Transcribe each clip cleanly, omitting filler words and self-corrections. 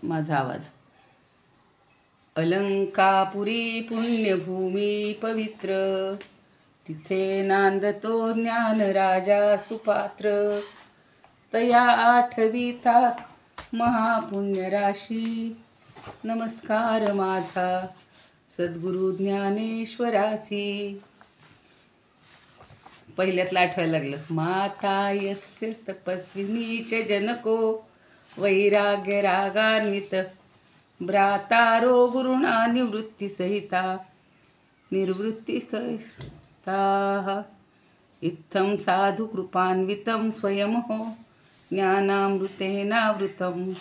माझा आवाज. अलंकापुरी पुण्यभूमी पवित्र, तिथे नांदतो ज्ञान राजा सुपात्र. तया आठवितात महापुण्य राशी, नमस्कार माझा सद्गुरु ज्ञानेश्वरासी. पहिल्यातलं आठवायला लागलं. माता यस्य तपस्विनीच जनको, वैराग्य रागान्वित भ्रातारो गुरुणा निवृत्तिसहिता निर्वृत्तिसहिताः. इत्थं साधु कृपान्वितं स्वयमहो ज्ञानामृतेनावृतं,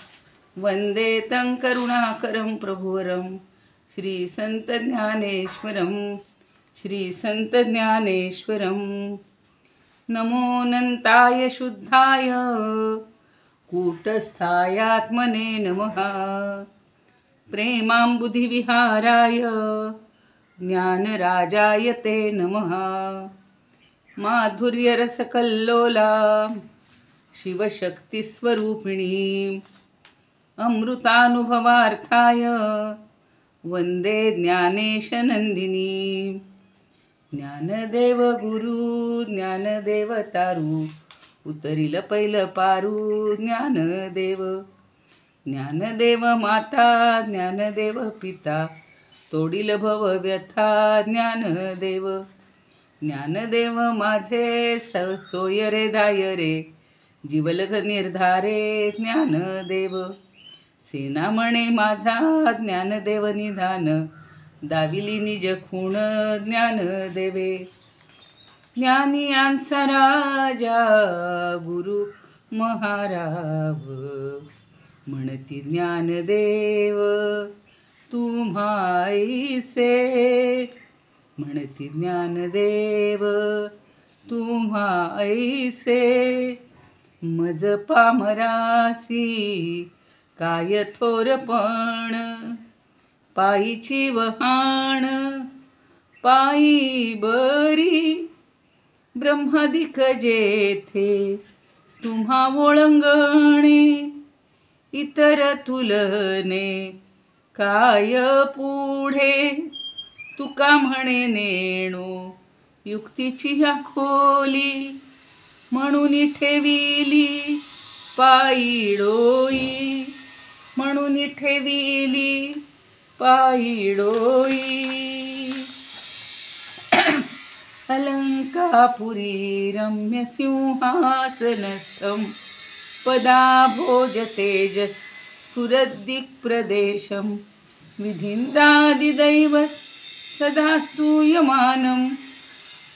वन्दे तं करुणाकरं प्रभुवरं श्रीसन्तज्ञानेश्वरं श्रीसन्तज्ञानेश्वरं. नमोऽनन्ताय शुद्धाय कूटस्थायात्मने नमः. प्रेमाम्बुधिविहाराय ज्ञानराजाय ते नमः. माधुर्यरसकल्लोला शिवशक्तिस्वरूपिणी, अमृतानुभवार्थाय वन्दे ज्ञानेशनन्दिनी. ज्ञानदेव गुरु ज्ञानदेव तारू, उतरिल पहिलं पारू ज्ञानदेव. ज्ञानदेव माता ज्ञानदेव पिता, तोडील भव व्यथा ज्ञानदेव. ज्ञानदेव माझे सोय रे दाय रे, जीवलग निर्धारे ज्ञानदेव. सेनामणे माझा ज्ञानदेव निधान, दाविली निज खूण ज्ञानदेवे. ज्ञानियांचा राजा गुरु महाराव, म्हणती ज्ञानदेव तुम्हाईसे. म्हणती ज्ञानदेव तुम्हाईसे. मज पामरासी काय थोरपण, पायीची वहाण पायी बरी. ब्रह्मादिक जेथे तुम्हा ओळंगणे, इतर तुलने काय पुढे. तुका म्हणे नेणू युक्तीची ह्या खोली, म्हणून ठेविली पायी डोई. म्हणून ठेविली पायी डोई. अलंकापुरी रम्य सिंहासनस्थं, पदाभोज तेज स्फुरद्दिक्प्रदेशं. विधिन्दादिदैव सदा स्तूयमानं,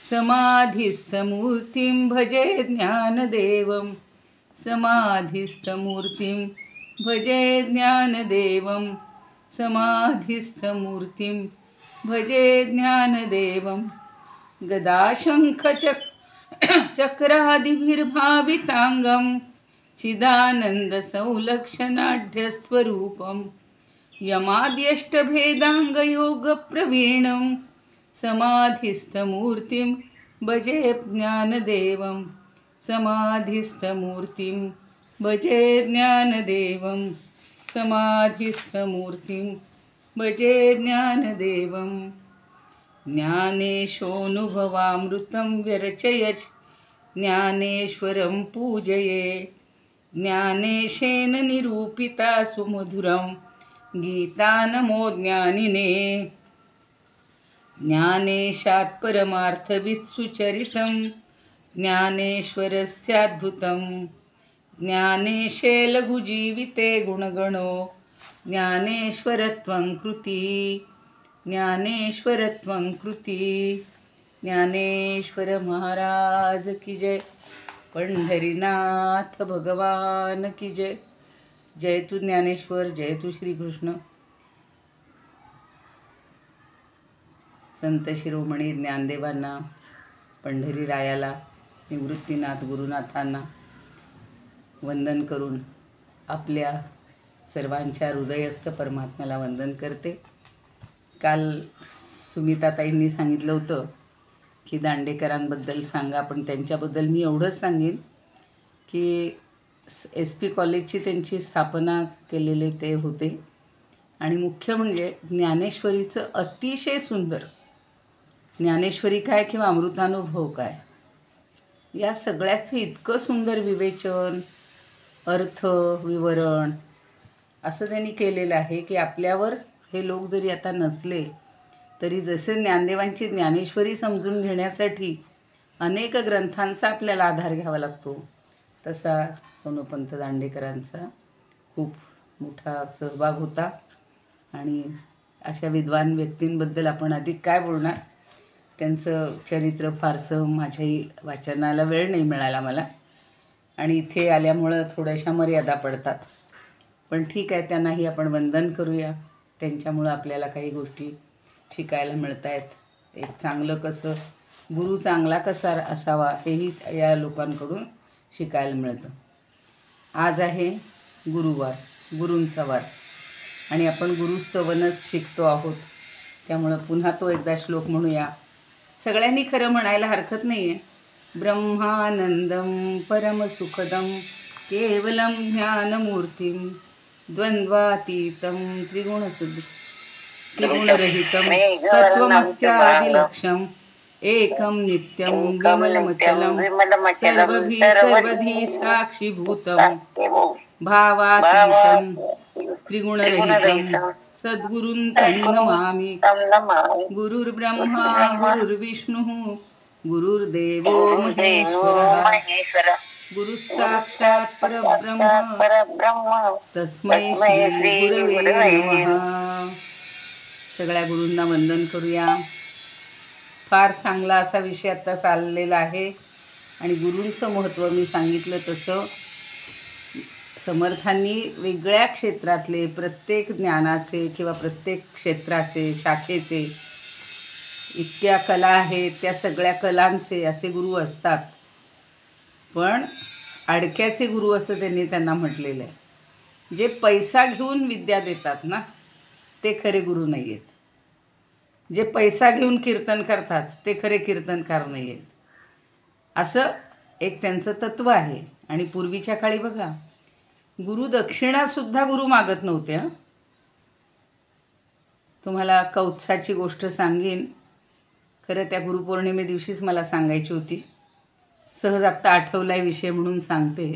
समाधिस्थमूर्तिं भजे ज्ञानदेवं. समाधिस्थमूर्तिं भजे ज्ञानदेवं. समाधिस्थमूर्तिं भजे ज्ञानदेवं. चक्रादिभिर्भावितांगं, चिदानन्दसौलक्षणाढ्यस्वरूपं. यमाद्यष्टभेदाङ्गयोगप्रवीणं, समाधिस्थमूर्तिं भजे ज्ञानदेवं. समाधिस्थमूर्तिं भजे ज्ञानदेवं. समाधिस्थमूर्तिं भजे ज्ञानदेवं. ज्ञानेशोऽनुभवामृतं व्यरचयच, ज्ञानेश्वरं पूजये. ज्ञानेशेन निरूपिता सुमधुरं, गीता नमो ज्ञानिने. ज्ञानेशात् परमार्थवित् सुचरितं, ज्ञानेश्वरस्याद्भुतं. ज्ञानेशे लघुजीविते गुणगणो, ज्ञानेश्वरत्वं कृती. ज्ञानेश्वरत्वं कृती. ज्ञानेश्वर महाराज की जय. पंढरीनाथ भगवान की जय. जय तू ज्ञानेश्वर, जय तू श्रीकृष्ण. संत शिरोमणी ज्ञानदेवांना, पंढरी रायाला, निवृत्तीनाथ गुरुनाथांना वंदन करून आपल्या सर्वांच्या हृदयस्थ परमात्म्याला वंदन करते. काल सुमिताताईंनी सांगितलं होतं की दांडेकरांबद्दल सांगा, पण त्यांच्याबद्दल मी एवढंच सांगेन की SP कॉलेजची त्यांची स्थापना केलेले ते होते. आणि मुख्य म्हणजे ज्ञानेश्वरीचं अतिशय सुंदर, ज्ञानेश्वरी काय किंवा अमृतानुभव काय, या सगळ्याचं इतकं सुंदर विवेचन, अर्थ, विवरण असं त्यांनी केलेलं आहे की आपल्यावर हे लोक जरी आता नसले तरी जसे ज्ञानदेवांची ज्ञानेश्वरी समजून घेण्यासाठी अनेक ग्रंथांचा आपल्याला आधार घ्यावा लागतो, तसा सोनोपंत दांडेकरांचा खूप मोठा सहभाग होता. आणि अशा विद्वान व्यक्तींबद्दल आपण अधिक काय बोलणार. त्यांचं चरित्र फारसं माझ्याही वाचनाला वेळ नाही मिळाला मला, आणि इथे आल्यामुळं थोड्याशा मर्यादा पडतात. पण ठीक आहे, त्यांनाही आपण वंदन करूया. त्यांच्यामुळं आपल्याला काही गोष्टी शिकायला मिळत आहेत. एक चांगलं कसं, गुरु चांगला कसा असावा हेही या लोकांकडून शिकायला मिळतं. आज आहे गुरुवार, गुरूंचा वार, आणि आपण गुरुस्तवनच शिकतो आहोत. त्यामुळं पुन्हा तो एकदा श्लोक म्हणूया. सगळ्यांनी खरं म्हणायला हरकत नाही आहे. ब्रह्मानंदं परमसुखदं केवलं ज्ञानमूर्तिं द्वंद्वातीतं त्रिगुणरहितं तत्त्वमस्यादिलक्ष्यम् एकं नित्यं विमलमचलं सर्वधी साक्षीभूतं भावातीतं त्रिगुणरहितं सद्गुरुं तन्नमामि. गुरुर्ब्रह्मा गुरुर्विष्णुः गुरुर्देवो महेश्वरः गुरुः साक्षात् परब्रह्म तस्मै श्री गुरवे नमः. सगळ्या गुरूंना वंदन करूया. फार चांगला असा विषय आत्ता चाललेला आहे. आणि गुरूंचं महत्त्व मी सांगितलं तसं समर्थांनी वेगळ्या क्षेत्रातले प्रत्येक ज्ञानाचे किंवा प्रत्येक क्षेत्राचे शाखेचे इतक्या कला आहेत, त्या सगळ्या कलांचे असे गुरु असतात. पण अडक्याचे गुरु असं त्यांना म्हटलेलं आहे. जे पैसा घेऊन विद्या देतात ना, ते खरे गुरु नाही आहेत. जे पैसा घेऊन कीर्तन करतात ते खरे कीर्तनकार नाही आहेत. असं एक त्यांचं तत्त्व आहे. आणि पूर्वीच्या काळी बघा, गुरु दक्षिणासुद्धा गुरु मागत नव्हते. तुम्हाला कौत्साची गोष्ट सांगेन. खरं त्या गुरुपौर्णिमे दिवशीच मला सांगायची होती. सहज आत्ता आठवलाय विषय म्हणून सांगते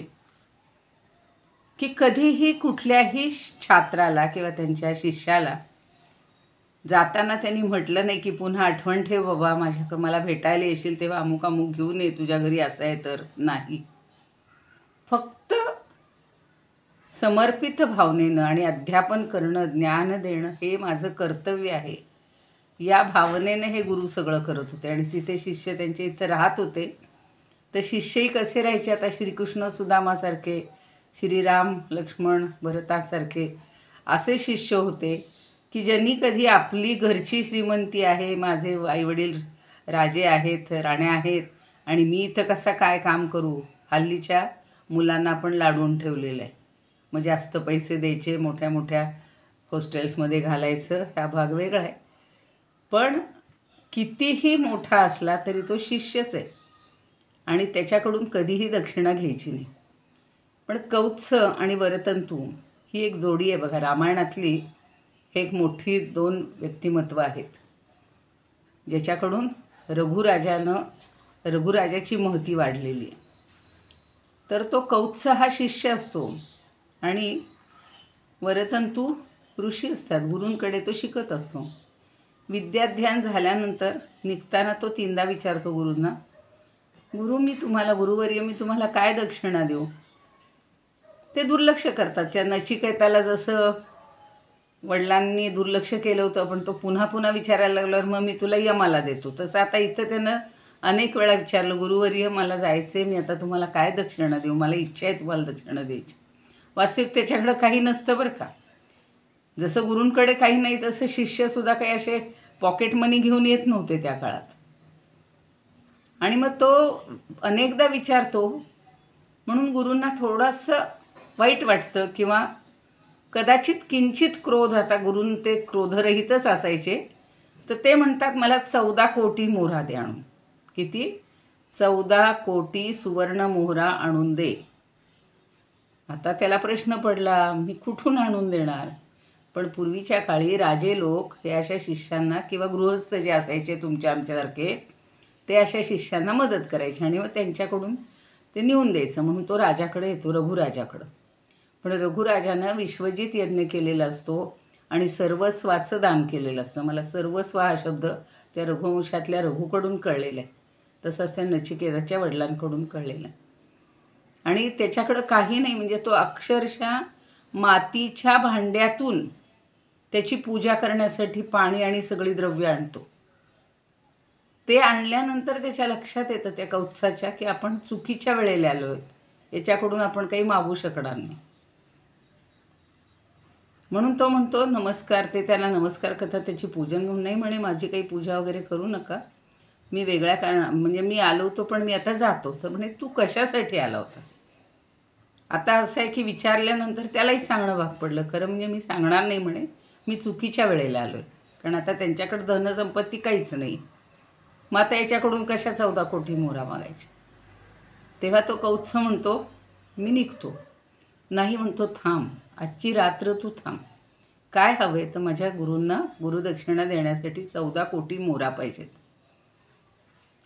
की कधीही कुठल्याही छात्राला किंवा त्यांच्या शिष्याला जाताना त्यांनी म्हटलं नाही की पुन्हा आठवण ठेव बाबा, माझ्याकडं मला भेटायला येशील तेव्हा अमुक अमुक घेऊन ये, तुझ्या घरी असं आहे तर. नाही, फक्त समर्पित भावनेनं आणि अध्यापन करणं, ज्ञान देणं हे माझं कर्तव्य आहे, या भावनेनं हे गुरु सगळं करत होते. आणि तिथे शिष्य त्यांच्या इथं राहत होते. तर शिष्यही कसे राहायचे, आता श्रीकृष्ण सुदामासारखे, श्रीराम लक्ष्मण भरतासारखे असे शिष्य होते की ज्यांनी कधी आपली घरची श्रीमंती आहे, माझे आईवडील राजे आहेत, राण्या आहेत, आणि मी इथं कसा काय काम करू, हल्लीच्या मुलांना पण लाडून ठेवलेलं आहे. मग जास्त पैसे द्यायचे, मोठ्या मोठ्या हॉस्टेल्समध्ये घालायचं, हा भाग वेगळा आहे. पण कितीही मोठा असला तरी तो शिष्यच आहे आणि त्याच्याकडून कधीही दक्षिणा घ्यायची नाही. पण कौत्स आणि वरतंतू ही एक जोडी आहे बघा. रामायणातली हे एक मोठी दोन व्यक्तिमत्व आहेत ज्याच्याकडून रघुराजाची महती वाढलेली आहे. तर तो कौत्स हा शिष्य असतो आणि वरतंतू ऋषी असतात. गुरूंकडे तो शिकत असतो. विद्याध्यान झाल्यानंतर निघताना तो तीनदा विचारतो गुरूंना, गुरुवर्य मी तुम्हाला काय दक्षिणा देऊ. ते दुर्लक्ष करतात. त्या नचिकेताला जसं वडिलांनी दुर्लक्ष केलं होतं, पण तो पुन्हा पुन्हा विचारायला लागल्यावर मग मी तुला यमाला देतो, तसं आता इथं त्यानं अनेक वेळा विचारलं, गुरुवर्य मला जायचं आहे, मी आता तुम्हाला काय दक्षिणा देऊ, मला इच्छा आहे तुम्हाला दक्षिणा द्यायची. वास्तविक त्याच्याकडं काही नसतं बरं का. जसं गुरूंकडे काही नाही तसं शिष्यसुद्धा काही असे पॉकेट मनी घेऊन येत नव्हते त्या काळात. आणि मग तो अनेकदा विचारतो म्हणून गुरूंना थोडंसं वाईट वाटतं किंवा कदाचित किंचित क्रोध. आता गुरून ते क्रोधरहितच असायचे. तर ते म्हणतात मला 14 कोटी मोहरा दे आणून. किती? 14 कोटी सुवर्ण मोहरा आणून दे. आता त्याला प्रश्न पडला, मी कुठून आणून देणार? पण पूर्वीच्या काळी राजे लोक हे अशा शिष्यांना किंवा गृहस्थ जे असायचे तुमच्या आमच्यासारखे, ते अशा शिष्यांना मदत करायचे आणि मग त्यांच्याकडून ते नेऊन द्यायचं. म्हणून तो राजाकडे येतो, रघुराजाकडं. पण रघुराजानं विश्वजित यज्ञ केलेला असतो आणि सर्वस्वाचं दान केलेलं असतं. मला सर्वस्व हा शब्द त्या रघुवंशातल्या रघुकडून कळलेला आहे, तसंच त्या नचिकेताच्या वडिलांकडून कळलेलं आहे. आणि त्याच्याकडं काही नाही, म्हणजे तो अक्षरशः मातीच्या भांड्यातून त्याची पूजा करण्यासाठी पाणी आणि सगळी द्रव्य आणतो. ते आणल्यानंतर त्याच्या लक्षात येतं त्या कौत्साच्या की आपण चुकीच्या वेळेला आलो आहोत, याच्याकडून आपण काही मागू शकणार नाही. म्हणून तो म्हणतो नमस्कार, ते त्याला नमस्कार करतात, त्याची पूजन म्हणून नाही म्हणे माझी काही पूजा वगैरे करू नका, मी वेगळ्या म्हणजे मी आलो होतो पण मी आता जातो. तर म्हणे तू कशासाठी आला होतास? आता असं आहे की विचारल्यानंतर त्यालाही सांगणं भाग पडलं. खरं म्हणजे मी सांगणार नाही म्हणे, मी चुकीच्या वेळेला आलो आहे, कारण आता त्यांच्याकडे धनसंपत्ती काहीच नाही. मग आता याच्याकडून कशा 14 कोटी मोहरा मागायचे? तेव्हा तो कौत्स म्हणतो मी निघतो. नाही म्हणतो थांब, आजची रात्र तू थांब. काय हवे तर माझ्या गुरूंना गुरुदक्षिणा देण्यासाठी 14 कोटी मोहरा पाहिजेत.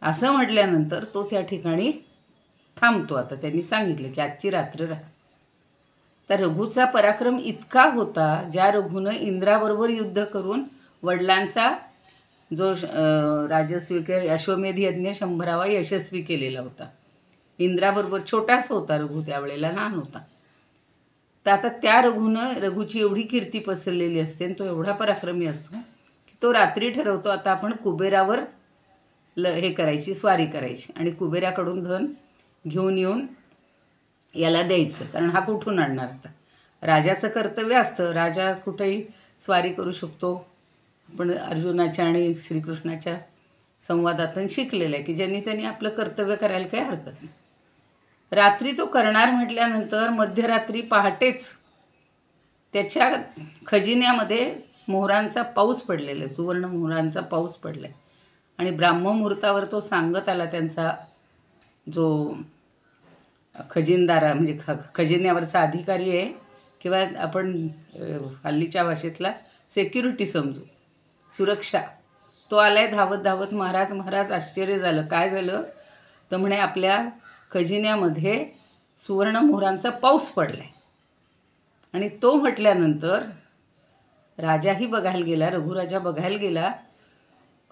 असं म्हटल्यानंतर तो त्या ठिकाणी थांबतो. आता त्यांनी सांगितलं की आजची रात्र राहा. तर रघुचा पराक्रम इतका होता, ज्या रघुनं इंद्राबरोबर युद्ध करून वडिलांचा जो राजस्वी अश्वमेध यज्ञ 100वा यशस्वी केलेला होता. इंद्राबरोबर छोटासा होता रघु, त्यावेळेला लहान होता. तर आता त्या रघुची एवढी कीर्ती पसरलेली असते आणि तो एवढा पराक्रमी असतो की तो रात्री ठरवतो आता आपण कुबेरावर हे करायची, स्वारी करायची आणि कुबेराकडून धन घेऊन येऊन याला द्यायचं, कारण हा कुठून आणणार? आता राजाचं कर्तव्य असतं, राजा कुठेही स्वारी करू शकतो. पण अर्जुनाच्या आणि श्रीकृष्णाच्या संवादातून शिकलेलं आहे की ज्यांनी त्यांनी आपलं कर्तव्य करायला काही हरकत नाही. रात्री तो करणार म्हटल्यानंतर मध्यरात्री पहाटेच त्याच्या खजिन्यामध्ये मोहरांचा पाऊस पडलेला आहे, सुवर्ण मोहरांचा पाऊस पडला आहे. आणि ब्राह्ममुहूर्तावर तो सांगत आला, त्यांचा जो खजिनदार म्हणजे खजिन्यावरचा अधिकारी आहे किंवा आपण हल्लीच्या भाषेतला सेक्युरिटी समजू, सुरक्षा, तो आलाय धावत धावत. महाराज आश्चर्य झालं. काय झालं तर म्हणे आपल्या खजिन्यामध्ये सुवर्ण मोहरांचा पाऊस पडलाय. आणि तो म्हटल्यानंतर राजाही बघायला गेला, रघुराजा बघायला गेला,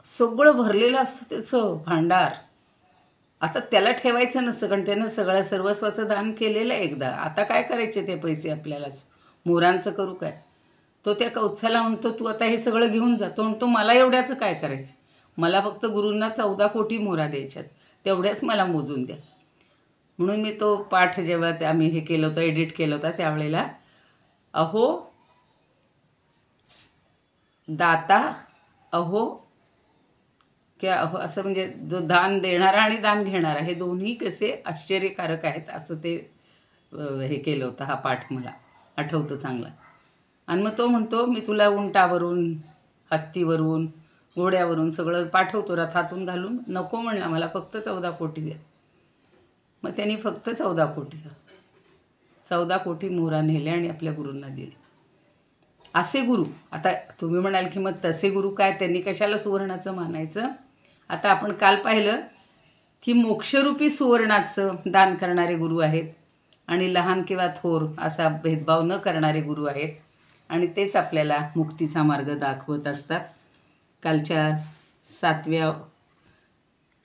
सगळं भरलेलं असतं त्याचं भांडार. आता त्याला ठेवायचं नसतं, कारण त्यानं सगळ्या सर्वस्वाचं दान केलेलं आहे एकदा. आता काय करायचे ते पैसे आपल्याला? मोहरांचं करू काय? तो त्या कौत्साला म्हणतो तू आता हे सगळं घेऊन जा. तो म्हणतो मला एवढ्याचं काय करायचं, मला फक्त गुरूंना 14 कोटी मोहरा द्यायच्यात, तेवढ्याच मला मोजून द्या. म्हणून मी तो पाठ जेव्हा आम्ही हे केलं होतं, एडिट केलं होतं, त्यावेळेला अहो दाता अहो क्या अहो असं, म्हणजे जो दान देणारा आणि दान घेणारा हे दोन्ही कसे आश्चर्यकारक आहेत असं ते हे केलं होतं. हा पाठ मला आठवतं चांगला. आणि मग तो म्हणतो मी तुला उंटावरून, हत्तीवरून, घोड्यावरून सगळं पाठवतो रथातून घालून. नको म्हणला, मला फक्त 14 कोटी द्या. मग त्यांनी फक्त 14 कोटी मोहरा नेले आणि आपल्या गुरूंना दिले. असे गुरु. आता तुम्ही म्हणाल की मग तसे गुरु काय, त्यांनी कशाला सुवर्णाचं मानायचं? आता आपण काल पाहिलं की मोक्षरूपी सुवर्णाचं दान करणारे गुरु आहेत आणि लहान किंवा थोर असा भेदभाव न करणारे गुरु आहेत आणि तेच आपल्याला मुक्तीचा मार्ग दाखवत असतात. कालच्या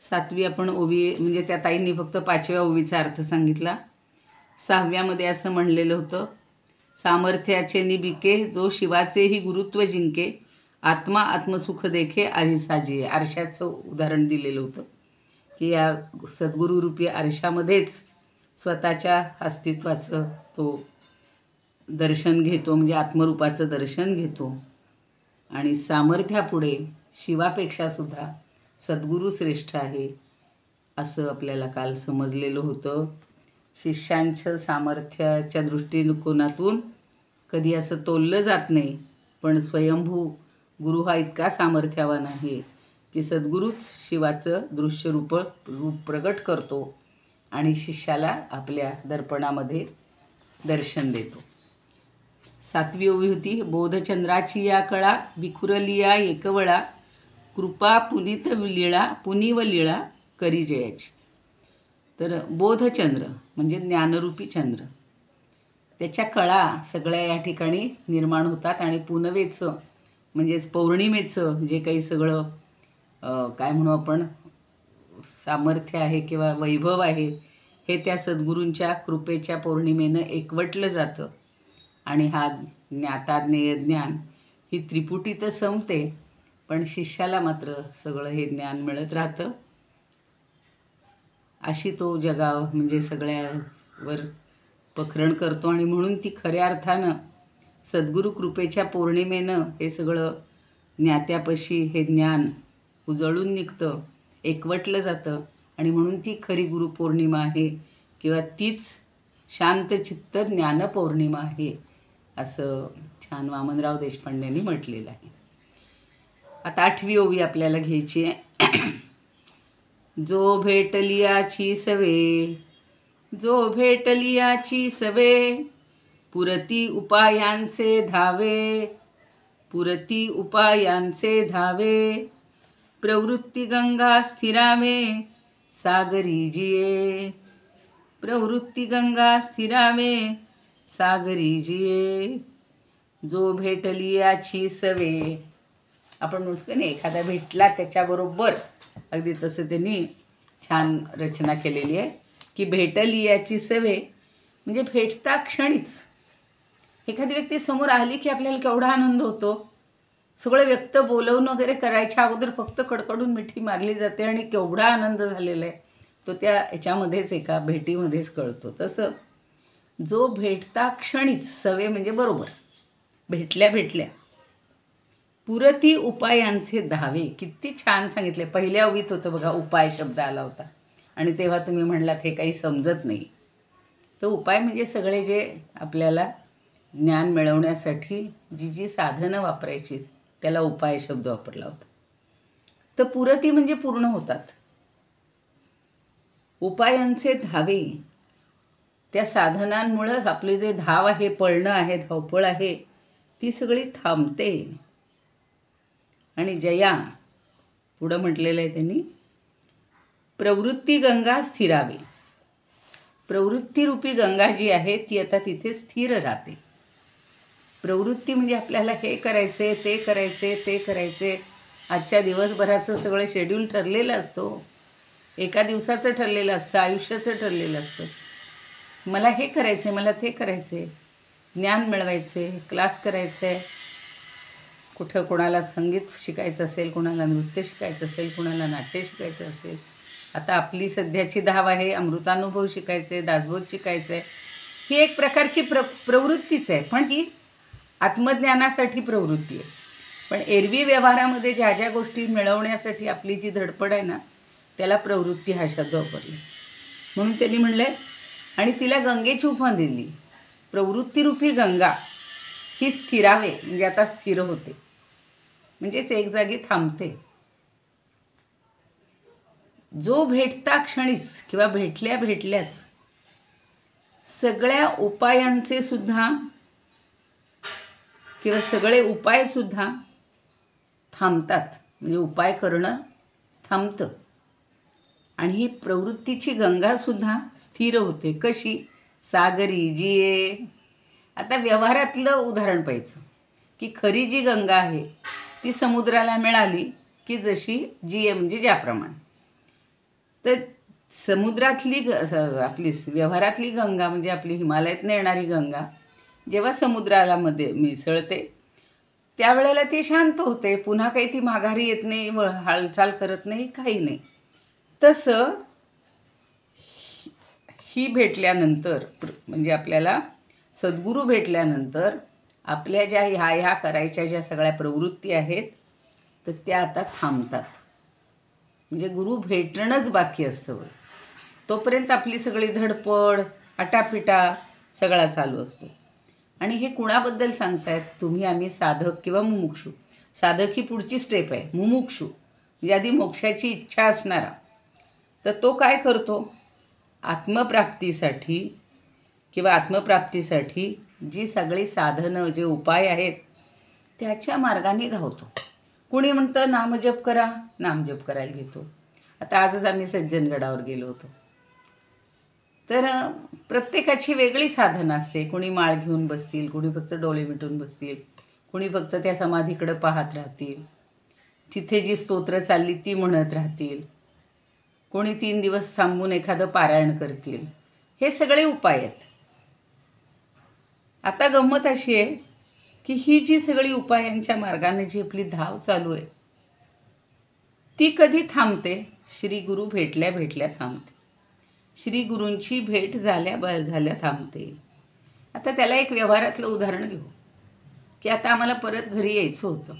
सातवी आपण ओवी, म्हणजे त्या ताईंनी फक्त 5व्या ओवीचा अर्थ सांगितला. 6व्यामध्ये असं म्हणलेलं होतं, सामर्थ्याचे निबिके जो शिवाचेही गुरुत्व जिंके, आत्मा आत्मसुख देखे आरसाजी. आरशाचं उदाहरण दिलेलं होतं की या सद्गुरुरूपी आरशामध्येच स्वतःच्या अस्तित्वाचं तो दर्शन घेतो, म्हणजे आत्मरूपाचं दर्शन घेतो. आणि सामर्थ्यापुढे शिवापेक्षासुद्धा सद्गुरू श्रेष्ठ आहे असं आपल्याला काल समजलेलं होतं. शिष्यांचं सामर्थ्याच्या दृष्टिकोनातून कधी असं तोललं जात नाही, पण स्वयंभू गुरु हा इतका सामर्थ्यवान आहे की सद्गुरूच शिवाचं रूप प्रगट करतो आणि शिष्याला आपल्या दर्पणामध्ये दर्शन देतो. 7वी ओवी होती, बोधचंद्राची या कळा विखुरलिया एकवळा कृपा पुनीत लीळा पुनीव लीळा करी जयाची. तर बोधचंद्र म्हणजे ज्ञानरूपी चंद्र, त्याच्या कळा सगळ्या या ठिकाणी निर्माण होतात आणि पुनवेचं म्हणजेच पौर्णिमेचं जे काही सगळं काय म्हणू आपण सामर्थ्य आहे किंवा वैभव आहे हे त्या सद्गुरूंच्या कृपेच्या पौर्णिमेनं एकवटलं जातं. आणि हा ज्ञाता ज्ञेय ज्ञान ही त्रिपुटी तर संपते, पण शिष्याला मात्र सगळं हे ज्ञान मिळत राहतं. अशी तो जगाव म्हणजे सगळ्यावर पखरण करतो. आणि म्हणून ती खऱ्या अर्थानं सद्गुरू कृपेच्या पौर्णिमेनं हे सगळं ज्ञात्यापाशी हे ज्ञान उजळून निघतं, एकवटलं जातं. आणि म्हणून ती खरी गुरुपौर्णिमा आहे किंवा तीच शांतचित्त ज्ञानपौर्णिमा आहे असं छान वामनराव देशपांडेंनी म्हटलेलं आहे. आता 8वी ओवी आपल्याला घ्यायची आहे. जो भेटलियाची सवे, जो भेटलियाची सवे पुरती उपायांचे धावे, पुरती उपायांचे धावे प्रवृत्ती गंगा स्थिरावे सागरी जिये, प्रवृत्ती गंगा स्थिरावे सागरी जिये. जो भेटलियाची सवे, आपण म्हणतो ना एखादा भेटला त्याच्याबरोबर, अगदी तसं त्यांनी छान रचना केलेली आहे की भेटलियाची सवे म्हणजे भेटता क्षणीच एखादी व्यक्ती समोर आली की आपल्याला केवढा आनंद होतो. सगळं व्यक्त बोलवून वगैरे करायच्या अगोदर फक्त कडकडून मिठी मारली जाते आणि केवढा आनंद झालेला आहे तो त्या याच्यामध्येच एका भेटीमध्येच कळतो. तसं जो भेटता क्षणीच सवे म्हणजे बरोबर भेटल्या भेटल्या पुरती उपायांचे धावे. किती छान सांगितले. पहिल्या ओवीत होतं बघा उपाय शब्द आला होता आणि तेव्हा तुम्ही म्हणलात हे काही समजत नाही. तर उपाय म्हणजे सगळे जे आपल्याला ज्ञान मिळवण्यासाठी जी जी साधनं वापरायची त्याला उपाय शब्द वापरला होता. तर पुरती म्हणजे पूर्ण होतात. उपायांचे धावे, त्या साधनांमुळं आपले जे धाव आहे, पळणं आहे, धावपळ आहे ती सगळी थांबते. आणि जया पुढं म्हटलेलं आहे त्यांनी, प्रवृत्ती गंगा स्थिरावे. प्रवृत्तीरूपी गंगा जी आहे ती आता तिथे स्थिर राहते. प्रवृत्ती म्हणजे आपल्याला हे करायचे, ते करायचे, ते करायचे. आजच्या दिवसभराचं सगळं शेड्यूल ठरलेलं असतं, एका दिवसाचं ठरलेलं असतं, आयुष्याचं ठरलेलं असतं. मला हे करायचं आहे, मला ते करायचं आहे, ज्ञान मिळवायचे, क्लास करायचे, कुठं कोणाला संगीत शिकायचं असेल, कोणाला नृत्य शिकायचं असेल, कोणाला नाट्य शिकायचं असेल. आता आपली सध्याची धाव आहे अमृतानुभव शिकायचे, दासबोध शिकायचं आहे. ही एक प्रकारची प्रवृत्तीच आहे, पण ही आत्मज्ञानासाठी प्रवृत्ती आहे. पण एरवी व्यवहारामध्ये ज्या ज्या गोष्टी मिळवण्यासाठी आपली जी धडपड आहे ना त्याला प्रवृत्ती हा शब्द वापरला. म्हणून त्यांनी म्हणले आणि तिला गंगेची उपमा दिली. प्रवृत्तीरूपी गंगा ही स्थिरावे म्हणजे आता स्थिर होते, म्हणजेच एक जागी थांबते. जो भेटता क्षणीच किंवा भेटल्या भेटल्याच सगळ्या उपायांचे सुद्धा किंवा सगळे उपायसुद्धा थांबतात. म्हणजे उपाय करणं थांबतं आणि ही प्रवृत्तीची गंगासुद्धा स्थिर होते. कशी? सागरी जिये. आता व्यवहारातलं उदाहरण पाहिजे की खरी जी गंगा आहे ती समुद्राला मिळाली की जशी जिये म्हणजे ज्याप्रमाणे. तर समुद्रातली आपली व्यवहारातली गंगा म्हणजे आपली हिमालयातून येणारी गंगा जेव्हा समुद्राला मध्ये मिसळते त्यावेळेला ती शांत होते, पुन्हा काही ती माघारी येत नाही, हालचाल करत नाही, काही नाही. तसं ही भेटल्यानंतर म्हणजे आपल्याला सद्गुरू भेटल्यानंतर आपल्या ज्या ह्या करायच्या ज्या सगळ्या प्रवृत्ती आहेत तर त्या आता थांबतात. म्हणजे गुरु भेटणंच बाकी असतं. तोपर्यंत आपली सगळी धडपड आटापिटा सगळा चालू असतो. आणि हे कुणाबद्दल सांगतायत? तुम्ही आम्ही साधक किंवा मुमुक्षू. साधक ही पुढची स्टेप आहे. मुमुक्षू म्हणजे आधी मोक्षाची इच्छा असणारा, तर तो काय करतो? आत्मप्राप्तीसाठी किंवा आत्मप्राप्तीसाठी जी सगळी साधनं जे उपाय आहेत त्याच्या मार्गाने धावतो. कुणी म्हणतं नामजप करा, नामजप करायला घेतो. आता आजच आम्ही सज्जनगडावर गेलो होतो. तर प्रत्येकाची वेगळी साधनं असते. कुणी माळ घेऊन बसतील, कुणी फक्त डोळे मिटून बसतील, कुणी फक्त त्या समाधीकडे पाहत राहतील, तिथे जी स्तोत्र चालली ती म्हणत राहतील, कोणी 3 दिवस थांबून एखादं पारायण करतील. हे सगळे उपाय आहेत. आता गंमत अशी आहे की ही जी सगळी उपायांच्या मार्गाने जी आपली धाव चालू आहे ती कधी थांबते? श्री गुरु भेटल्या भेटल्या थांबते. श्री गुरूंची भेट झाल्या झाल्या थांबते. आता त्याला एक व्यवहारातलं उदाहरण घेऊ की आता आम्हाला परत घरी यायचं होतं.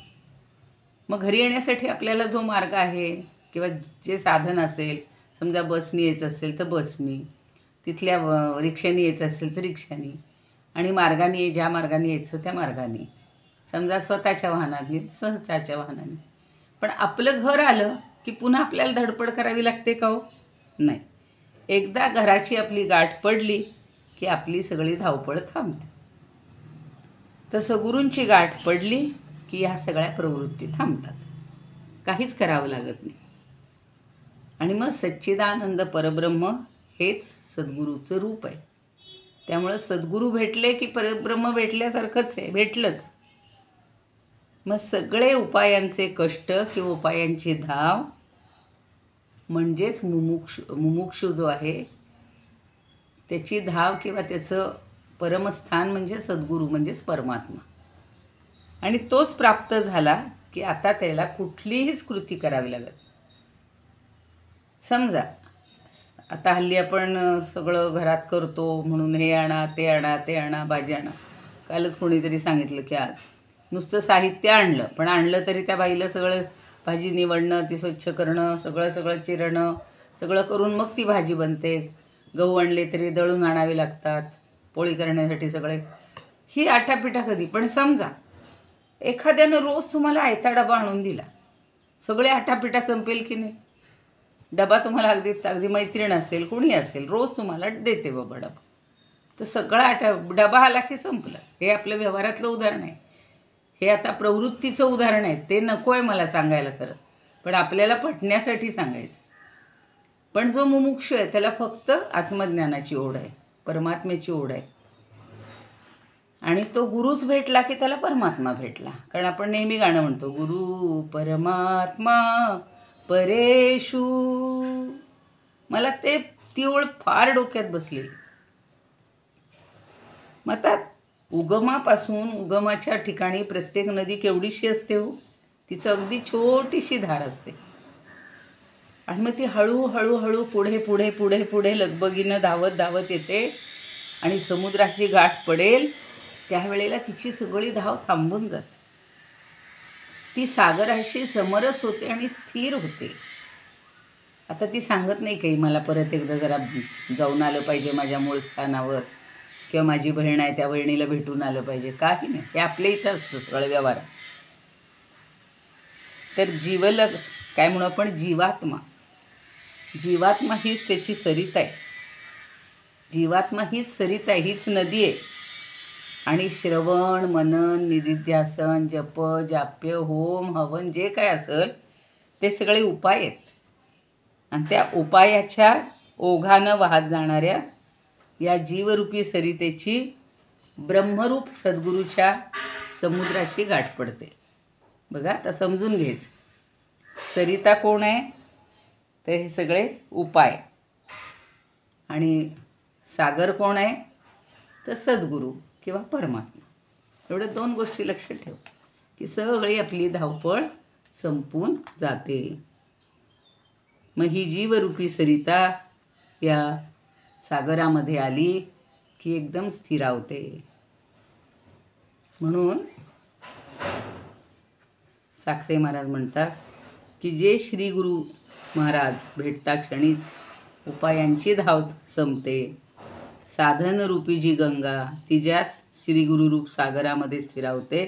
मग घरी येण्यासाठी आपल्याला जो मार्ग आहे किंवा जे साधन असेल, समजा बसनी यायचं असेल तर बसनी, तिथल्या रिक्षाने यायचं असेल तर रिक्षाने, आणि मार्गाने ज्या मार्गाने यायचं त्या मार्गाने, समजा स्वतःच्या वाहनाने स्वतःच्या वाहनाने. पण आपलं घर आलं की पुन्हा आपल्याला धडपड करावी लागते का हो? नाही. एकदा घराची आपली गाठ पडली की आपली सगळी धावपळ थांबते. तसं गुरूंची गाठ पडली की ह्या सगळ्या प्रवृत्ती थांबतात. काहीच करावं लागत नाही. आणि मग सच्चिदानंद परब्रह्म हेच सद्गुरूचं रूप आहे. त्यामुळं सद्गुरू भेटले की परब्रह्म भेटल्यासारखंच आहे, भेटलंच. मग सगळे उपायांचे कष्ट किंवा उपायांची धाव म्हणजेच मुमुक्षू जो आहे त्याची धाव किंवा त्याचं परमस्थान म्हणजे सद्गुरू म्हणजेच परमात्मा. आणि तोच प्राप्त झाला की आता त्याला कुठलीही कृती करावी लागत. समजा आता हल्ली आपण सगळं घरात करतो म्हणून हे आणा ते आणा ते आणा भाजी आणा. कालच कोणीतरी सांगितलं की आज नुसतं साहित्य आणलं, पण आणलं तरी त्या बाईला सगळं भाजी निवडणं, ती स्वच्छ करणं, सगळं चिरणं, सगळं करून मग ती भाजी बनते. गहू आणले तरी दळून आणावे लागतात पोळी करण्यासाठी सगळे. ही आटापिटा कधी. पण समजा एखाद्यानं रोज तुम्हाला आयता डबा आणून दिला, सगळे आटापिटा संपेल की नाही? डबा तुम्हाला अगदी मैत्रीण असेल, कोणी असेल, रोज तुम्हाला देते बाबा डबा, तर सगळा डबा आला की संपलं. हे आपलं व्यवहारातलं उदाहरण आहे. हे आता प्रवृत्तीचं उदाहरण आहे. ते नको आहे मला सांगायला खरं, पण आपल्याला पटण्यासाठी सांगायचं. पण जो मुमुक्षू आहे त्याला फक्त आत्मज्ञानाची ओढ आहे, परमात्म्याची ओढ आहे. आणि तो गुरुच भेटला की त्याला परमात्मा भेटला. कारण आपण नेहमी गाणं म्हणतो, गुरु परमात्मा परेशू. मला ती ओळ फार डोक्यात बसली. मग आता उगमापासून उगमाच्या ठिकाणी प्रत्येक नदी केवढीशी असते हो? तिचं अगदी छोटीशी धार असते. आणि मग ती हळूहळू पुढे पुढे पुढे पुढे लगबगीनं धावत धावत येते आणि समुद्राची गाठ पडेल त्यावेळेला तिची सगळी धाव थांबून जाते. ती सागराशी समरस होते आणि स्थिर होते. आता ती सांगत नाही काही मला परत एकदा जरा जाऊन आलं पाहिजे माझ्या मूळ स्थानावर, किंवा माझी बहीण आहे त्या बहिणीला भेटून आलं पाहिजे, काही नाही. हे आपल्या इथं असतं सगळं व्यवहार. तर काय म्हणू आपण, जीवात्मा हीच त्याची सरिता आहे. जीवात्मा हीच सरिता आहे, हीच नदी आहे. आणि श्रवण मनन निदिध्यासन जप जाप्य होम हवन जे काय असेल ते सगळे उपाय आहेत. आणि त्या उपायाच्या ओघानं वाहत जाणाऱ्या या जीवरूपी सरितेची ब्रह्मरूप सद्गुरूच्या समुद्राशी गाठ पडते. बघा, आता समजून घ्यायचं. सरिता कोण आहे? तर हे सगळे उपाय. आणि सागर कोण आहे? तर सद्गुरू किंवा परमात्मा. एवढ्या 2 गोष्टी लक्षात ठेव की सगळी आपली धावपळ संपून जाते. मग ही जीवरूपी सरिता या सागरामध्ये आली की एकदम स्थिरावते. म्हणून साखरे महाराज म्हणतात की जे श्री गुरु महाराज भेटता क्षणीच उपायांची धाव संपते. साधनरूपी जी गंगा ती ज्या श्री गुरुरूप सागरामध्ये स्थिरावते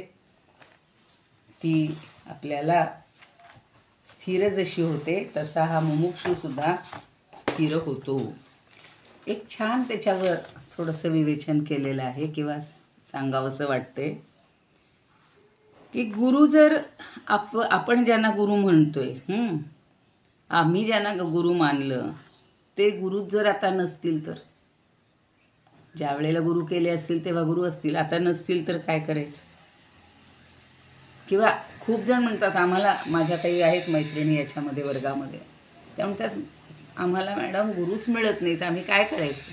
ती आपल्याला स्थिर जशी होते तसा हा मुमुक्षुसुद्धा स्थिर होतो. एक छान त्याच्यावर थोडंसं विवेचन केलेलं आहे किंवा सांगावंसं वाटते की गुरु जर आपण ज्यांना गुरु म्हणतोय, आम्ही ज्यांना गुरु मानलं ते गुरु जर आता नसतील तर, ज्या वेळेला गुरु केले असतील तेव्हा गुरु असतील, आता नसतील तर काय करायचं? किंवा खूप जण म्हणतात, आम्हाला, माझ्या काही आहेत मैत्रिणी याच्यामध्ये वर्गामध्ये, त्या म्हणतात आम्हाला मॅडम गुरुच मिळत नाही तर आम्ही काय करायचं?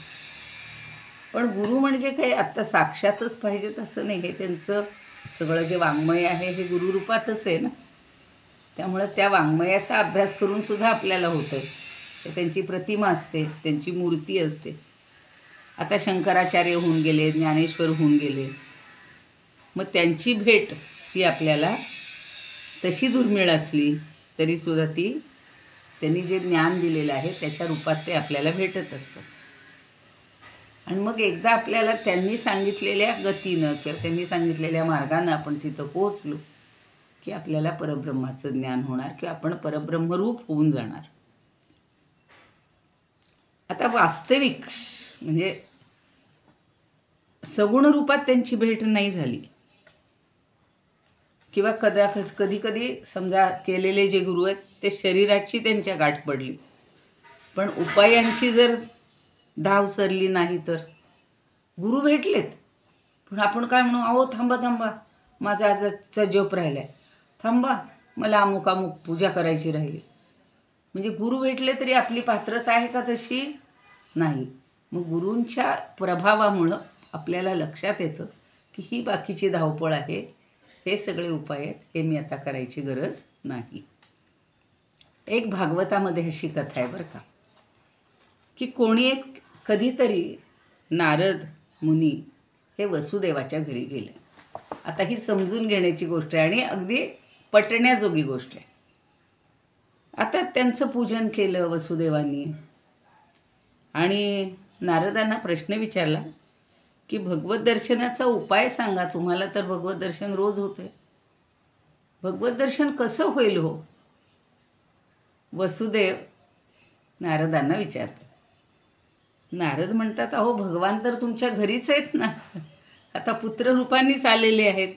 पण गुरु म्हणजे काही आत्ता साक्षातच पाहिजेत असं नाही. हे त्यांचं सगळं जे वाङ्मय आहे हे गुरुरूपातच आहे ना. त्यामुळं त्या वाङ्मयाचा अभ्यास करून सुद्धा आपल्याला होतं. त्यांची प्रतिमा असते, त्यांची मूर्ती असते. आता शंकराचार्य होऊन गेले, ज्ञानेश्वर होऊन गेले, मग त्यांची भेट ही आपल्याला तशी दुर्मिळ असली तरीसुद्धा त्यांनी जे ज्ञान दिलेलं आहे त्याच्या रूपात ते आपल्याला भेटत असतं. आणि मग एकदा आपल्याला त्यांनी सांगितलेल्या गतीनं किंवा त्यांनी सांगितलेल्या मार्गानं आपण तिथं पोहोचलो की आपल्याला परब्रह्माचं ज्ञान होणार किंवा आपण परब्रह्मरूप होऊन जाणार. आता वास्तविक म्हणजे सगुण रूपात त्यांची भेट नाही झाली किंवा कधी कधी समजा केलेले जे गुरु आहेत ते शरीराची त्यांच्या गाठ पडली, पण उपायांची जर धाव सरली नाही तर गुरु भेटलेत, पण आपण काय म्हणू, अहो थांबा थांबा, माझा आजचा जप राहिला आहे, थांबा मला अमुक अमुक पूजा करायची राहिली. म्हणजे गुरु भेटले तरी आपली पात्रता आहे का तशी? नाही. मग गुरूंच्या प्रभावामुळं आपल्याला लक्षात येतं की ही बाकीची धावपळ आहे, हे सगळे उपाय आहेत, हे मी आता करायची गरज नाही. एक भागवतामध्ये अशी कथा आहे बरं का, की कोणी एक कधीतरी नारद मुनी हे वसुदेवाच्या घरी गेले. आता ही समजून घेण्याची गोष्ट आहे आणि अगदी पटण्याजोगी गोष्ट आहे. आता त्यांचं पूजन केलं वसुदेवांनी आणि नारदांना प्रश्न विचारला की भगवत दर्शनाचा उपाय सांगा, तुम्हाला तर भगवत दर्शन रोज होते, भगवत दर्शन कसं होईल हो? वसुदेव नारदांना विचारतात. नारद म्हणतात, अहो भगवान तर तुमच्या घरीच आहेत ना, आता पुत्ररूपांनीच आलेले आहेत,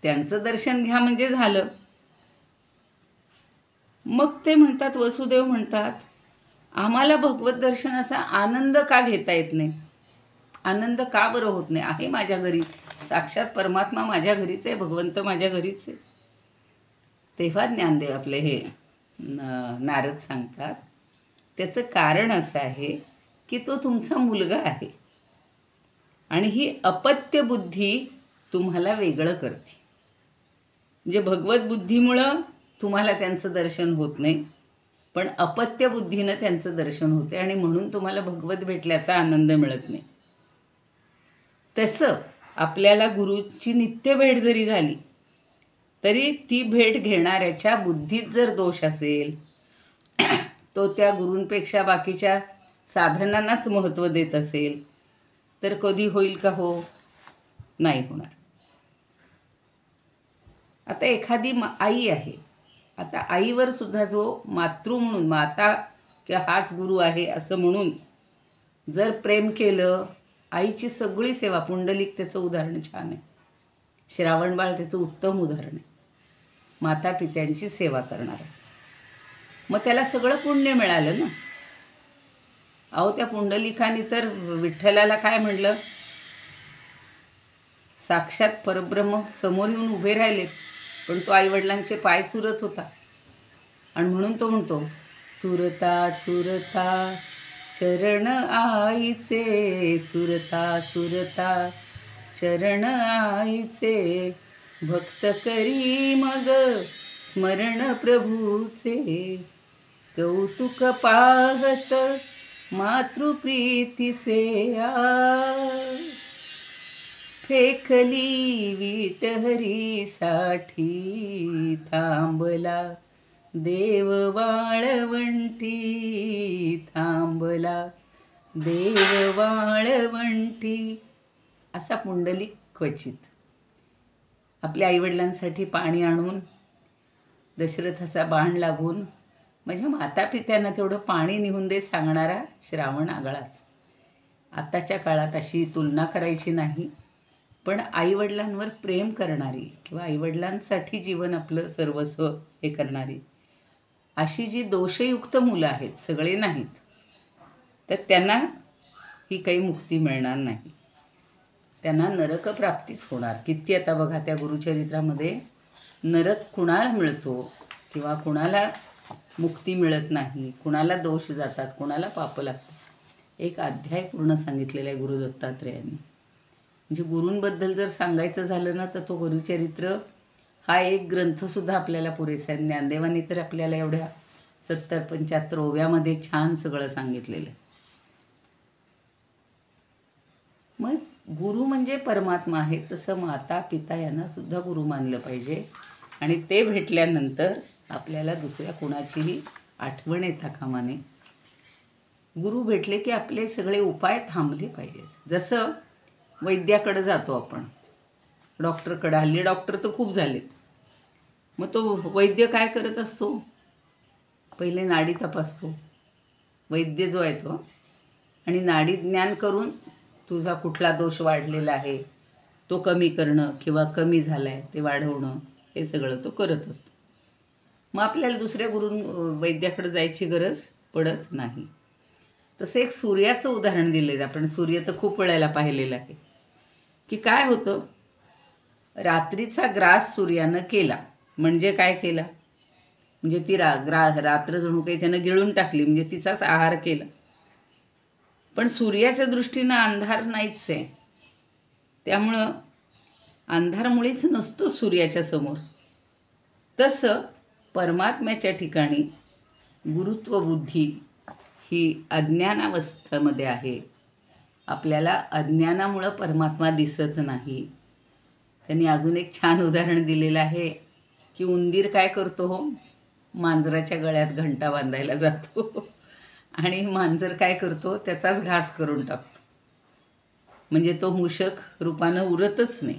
त्यांचं दर्शन घ्या म्हणजे झालं. मग ते म्हणतात, वसुदेव म्हणतात, आम्हाला भगवत दर्शनाचा आनंद का घेता येत नाही? आनंद का बरं होत नाही? आहे माझ्या घरी, साक्षात परमात्मा माझ्या घरीच आहे, भगवंत माझ्या घरीच आहे. तेव्हा ज्ञानदेव आपले हे नारद सांगतात, त्याचं कारण असं आहे की तो तुमचा मुलगा आहे आणि ही अपत्य बुद्धी तुम्हाला वेगळं करते. म्हणजे भगवत बुद्धीमुळं तुम्हाला त्यांचं दर्शन होत नाही, पण अपत्य बुद्धीनं त्यांचं दर्शन होते आणि म्हणून तुम्हाला भगवत भेटल्याचा आनंद मिळत नाही. तसं आपल्याला गुरुची नित्य भेट जरी झाली तरी ती भेट घेणाऱ्याच्या बुद्धीत जर दोष असेल, तो त्या गुरूंपेक्षा बाकीच्या साधनांनाच महत्त्व देत असेल तर कधी होईल का हो? नाही होणार. आता एखादी आई आहे, आता आईवर सुद्धा जो मातृ म्हणून, माता किंवा हाच गुरु आहे असं म्हणून जर प्रेम केलं, आईची सगळी सेवा, पुंडलिक त्याचं उदाहरण छान आहे, श्रावणबाळ त्याचं उत्तम उदाहरण आहे, माता पित्यांची सेवा करणार, मग त्याला सगळं पुण्य मिळालं ना. अहो त्या पुंडलिकाने तर विठ्ठलाला काय म्हणलं, साक्षात परब्रह्म समोर येऊन उभे राहिलेत, पण तो आईवडिलांचे पाय चुरत होता आणि म्हणून तो म्हणतो, चुरता चुरता चरण आईचे, चुरता चुरता चरण आईचे, भक्त करी मग स्मरण प्रभूचे, कौतुक पाहत मातृप्रीतीचे फेकली विटहरी साठी, थांबला देव वाळवंटी, थांबला देव वाळवंटी. असा पुंडलिक क्वचित आपल्या आईवडिलांसाठी पाणी आणून दशरथाचा बाण लागून माझ्या मातापित्यांना तेवढं पाणी निघून दे सांगणारा श्रावण आगळाच. आताच्या काळात अशी तुलना करायची नाही, पण आईवडिलांवर प्रेम करणारी किंवा आईवडिलांसाठी जीवन आपलं सर्वस्व हे करणारी अशी जी दोषयुक्त मुलं आहेत, सगळे नाहीत, तर त्यांना ही काही मुक्ती मिळणार नाही. त्यांना नरकप्राप्तीच होणार. किती आता बघा त्या गुरुचरित्रामध्ये नरक कुणाला मिळतो किंवा कुणाला मुक्ती मिळत नाही, कुणाला दोष जातात, कुणाला पापं लागतात, एक अध्याय पूर्ण सांगितलेला आहे गुरु दत्तात्रेयांनी. म्हणजे गुरूंबद्दल जर सांगायचं झालं ना, तर तो गुरुचरित्र हा एक ग्रंथसुद्धा आपल्याला पुरेसा आहे. ज्ञानदेवांनी तर आपल्याला एवढ्या 70-75 ओव्यामध्ये छान सगळं सांगितलेलं आहे. मग गुरु म्हणजे परमात्मा आहे, तसं माता पिता यांना सुद्धा गुरु मानलं पाहिजे. आणि ते भेटल्यानंतर आपल्याला दुसऱ्या कोणाचीही आठवण येता कामा नये. गुरु भेटले की आपले सगळे उपाय थांबले पाहिजेत. जसं वैद्याकडे जातो आपण, डॉक्टरकडे. हल्ली डॉक्टर तर खूप झालेत. मग तो वैद्य काय करत असतो? पहिले नाडी तपासतो वैद्य जो आहे तो, आणि नाडी ज्ञान करून तुझा कुठला दोष वाढलेला आहे तो कमी करणं किंवा कमी झाला आहे ते वाढवणं, हे सगळं तो करत असतो. मग आपल्याला दुसऱ्या वैद्याकडे जायची गरज पडत नाही. तसं एक सूर्याचं उदाहरण दिलं आहे. आपण सूर्य तर खूप वेळेला पाहिलेलं आहे की काय होतं, रात्रीचा ग्रास सूर्यानं केला म्हणजे काय केला, म्हणजे ती रात्र जणू काही त्यानं गिळून टाकली, म्हणजे तिचाच आहार केला. पण सूर्याच्या दृष्टीनं अंधार नाहीच आहे, त्यामुळं अंधार मुळीच नसतो सूर्याच्या समोर. तसं परमात्म्याच्या ठिकाणी गुरुत्व बुद्धी ही अज्ञानावस्थेमध्ये आहे. आपल्याला अज्ञानामुळं परमात्मा दिसत नाही. त्यांनी अजून एक छान उदाहरण दिलेलं आहे की उंदीर काय करतो, हो, मांजराच्या गळ्यात घंटा बांधायला जातो आणि मांजर काय करतो, त्याचाच घास करून टाकतो. म्हणजे तो मूषक रूपानं उरतच नाही.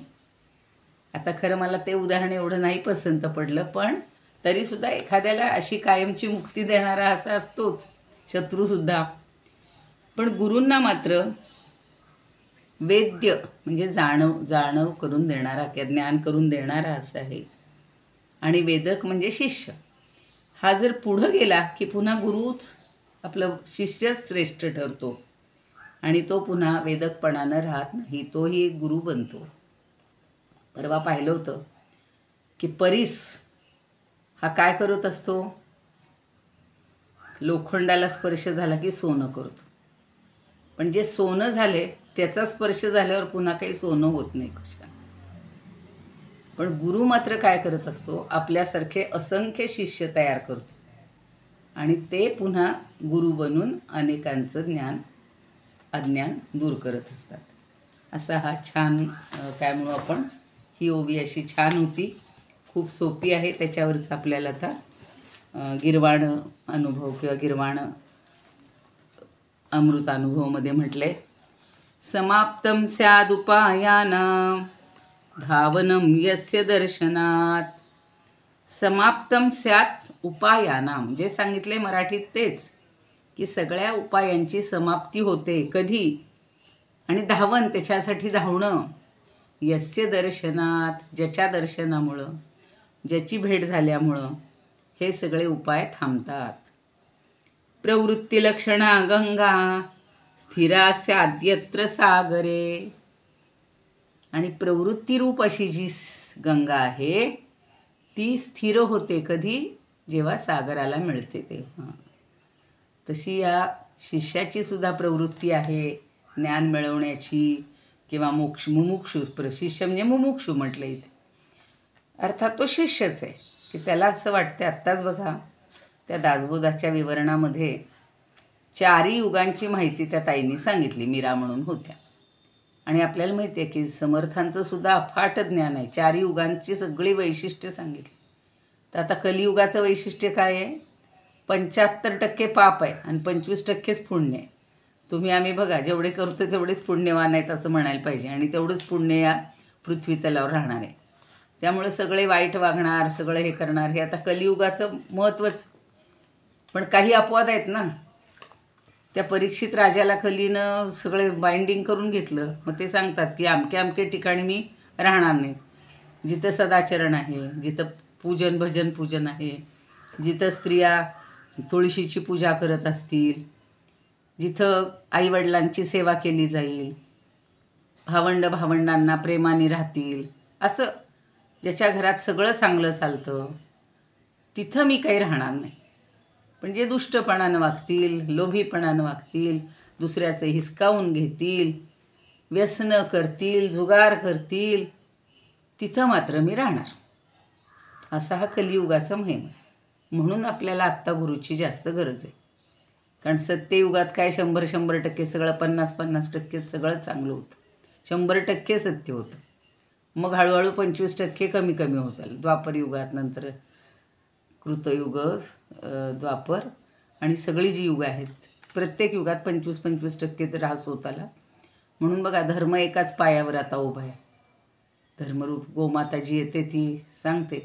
आता खरं मला ते उदाहरण एवढं नाही पसंत पडलं, पण तरीसुद्धा एखाद्याला अशी कायमची मुक्ती देणारा असा असतोच शत्रूसुद्धा. पण गुरूंना मात्र वेद्य म्हणजे जाणव करून देणारा किंवा ज्ञान करून देणारा असं आहे. आणि वेदक म्हणजे शिष्य. हा जर पुढं गेला की पुन्हा गुरुच आपलं शिष्यच श्रेष्ठ ठरतो आणि तो पुन्हा वेदकपणानं राहत नाही, तोही एक गुरु बनतो. परवा पाहिलं होतं की परीस हा काय करत असतो, लोखंडाला स्पर्श झाला की सोनं करतो. पण जे सोनं झाले त्याचा स्पर्श झाल्यावर पुन्हा काही सोनं होत नाही कशा. पण गुरु मात्र काय करत असतो, आपल्यासारखे असंख्य शिष्य तयार करतो आणि ते पुन्हा गुरु बनून अनेकांचं अज्ञान दूर करत असतात. असा हा छान काय म्हणू आपण, ही ओवी अशी छान होती, खूप सोपी आहे. त्याच्यावरच आपल्याला आता गिरवाण अनुभव किंवा गिरवाण अमृतानुभवमध्ये म्हटलंय, समाप्तम स्यादुपायानां धावनम यस्य दर्शनात. समाप्तम स्यात् उपायानां, जे सांगितले मराठीत तेच, की सगळ्या उपायांची समाप्ती होते कधी, आणि धावन त्याच्यासाठी धावणं. यस्य दर्शनात, ज्याच्या दर्शनामुळं, ज्याची भेट झाल्यामुळं हे सगळे उपाय थांबतात. प्रवृत्तिलक्षणा गंगा स्थिरा स्याद्यत्र सागरे. आणि प्रवृत्तीरूप अशी जी गंगा आहे ती स्थिर होते कधी, जेव्हा सागराला मिळते तेव्हा. तशी या शिष्याची सुद्धा प्रवृत्ती आहे ज्ञान मिळवण्याची किंवा मुमुक्षू. शिष्य म्हणजे मुमुक्षू म्हटलं इथे, अर्थात तो शिष्यच आहे की त्याला असं वाटतं. आत्ताच बघा त्या दासबोधाच्या विवरणामध्ये 4 युगांची माहिती त्या ताईंनी सांगितली, मीरा म्हणून होत्या. आणि आपल्याला माहिती आहे की समर्थांचं सुद्धा अफाट ज्ञान आहे. 4 युगांची सगळी वैशिष्ट्य सांगितली. तर आता कलियुगाचं वैशिष्ट्य काय आहे, 75% पाप आहे आणि 25%च पुण्य आहे. आम्ही बघा जेवढे करतो तेवढेच पुण्यवान आहेत असं म्हणायला पाहिजे, आणि तेवढंच पुण्य या पृथ्वी तलावर राहणार आहे. त्यामुळे सगळे वाईट वागणार, सगळं हे करणार, हे आता कलियुगाचं महत्त्वच. पण काही अपवाद आहेत ना, त्या परीक्षित राजाला कलीनं सगळे बाइंडिंग करून घेतलं. मग ते सांगतात की अमक्या अमक्या ठिकाणी मी राहणार नाही, जिथं सदाचरण आहे, जिथं पूजन भजन पूजन आहे, जिथं स्त्रिया तुळशीची पूजा करत असतील, जिथं आईवडिलांची सेवा केली जाईल, भावंडांना प्रेमाने राहतील, असं ज्याच्या घरात सगळं चांगलं चालतं तिथं मी काही राहणार नाही. पण जे दुष्टपणानं वागतील, लोभीपणानं वागतील, दुसऱ्याचं हिसकावून घेतील, व्यसनं करतील, जुगार करतील, तिथं मात्र मी राहणार. असा हा कलियुगाचा महिमा. म्हणून आपल्याला आत्ता गुरुची जास्त गरज आहे. कारण सत्ययुगात काय 100% सगळं 50% सगळं चांगलं होतं, 100% सत्य होतं. मग हळूहळू 25% कमी कमी होत आलं. द्वापर युगात, नंतर कृतयुग, द्वापर आणि सगळी जी युगं आहेत प्रत्येक युगात 25% तर ऱ्हास होत आला. म्हणून बघा धर्म एकाच पायावर आता उभा आहे. धर्मरूप गोमाता जी येते ती सांगते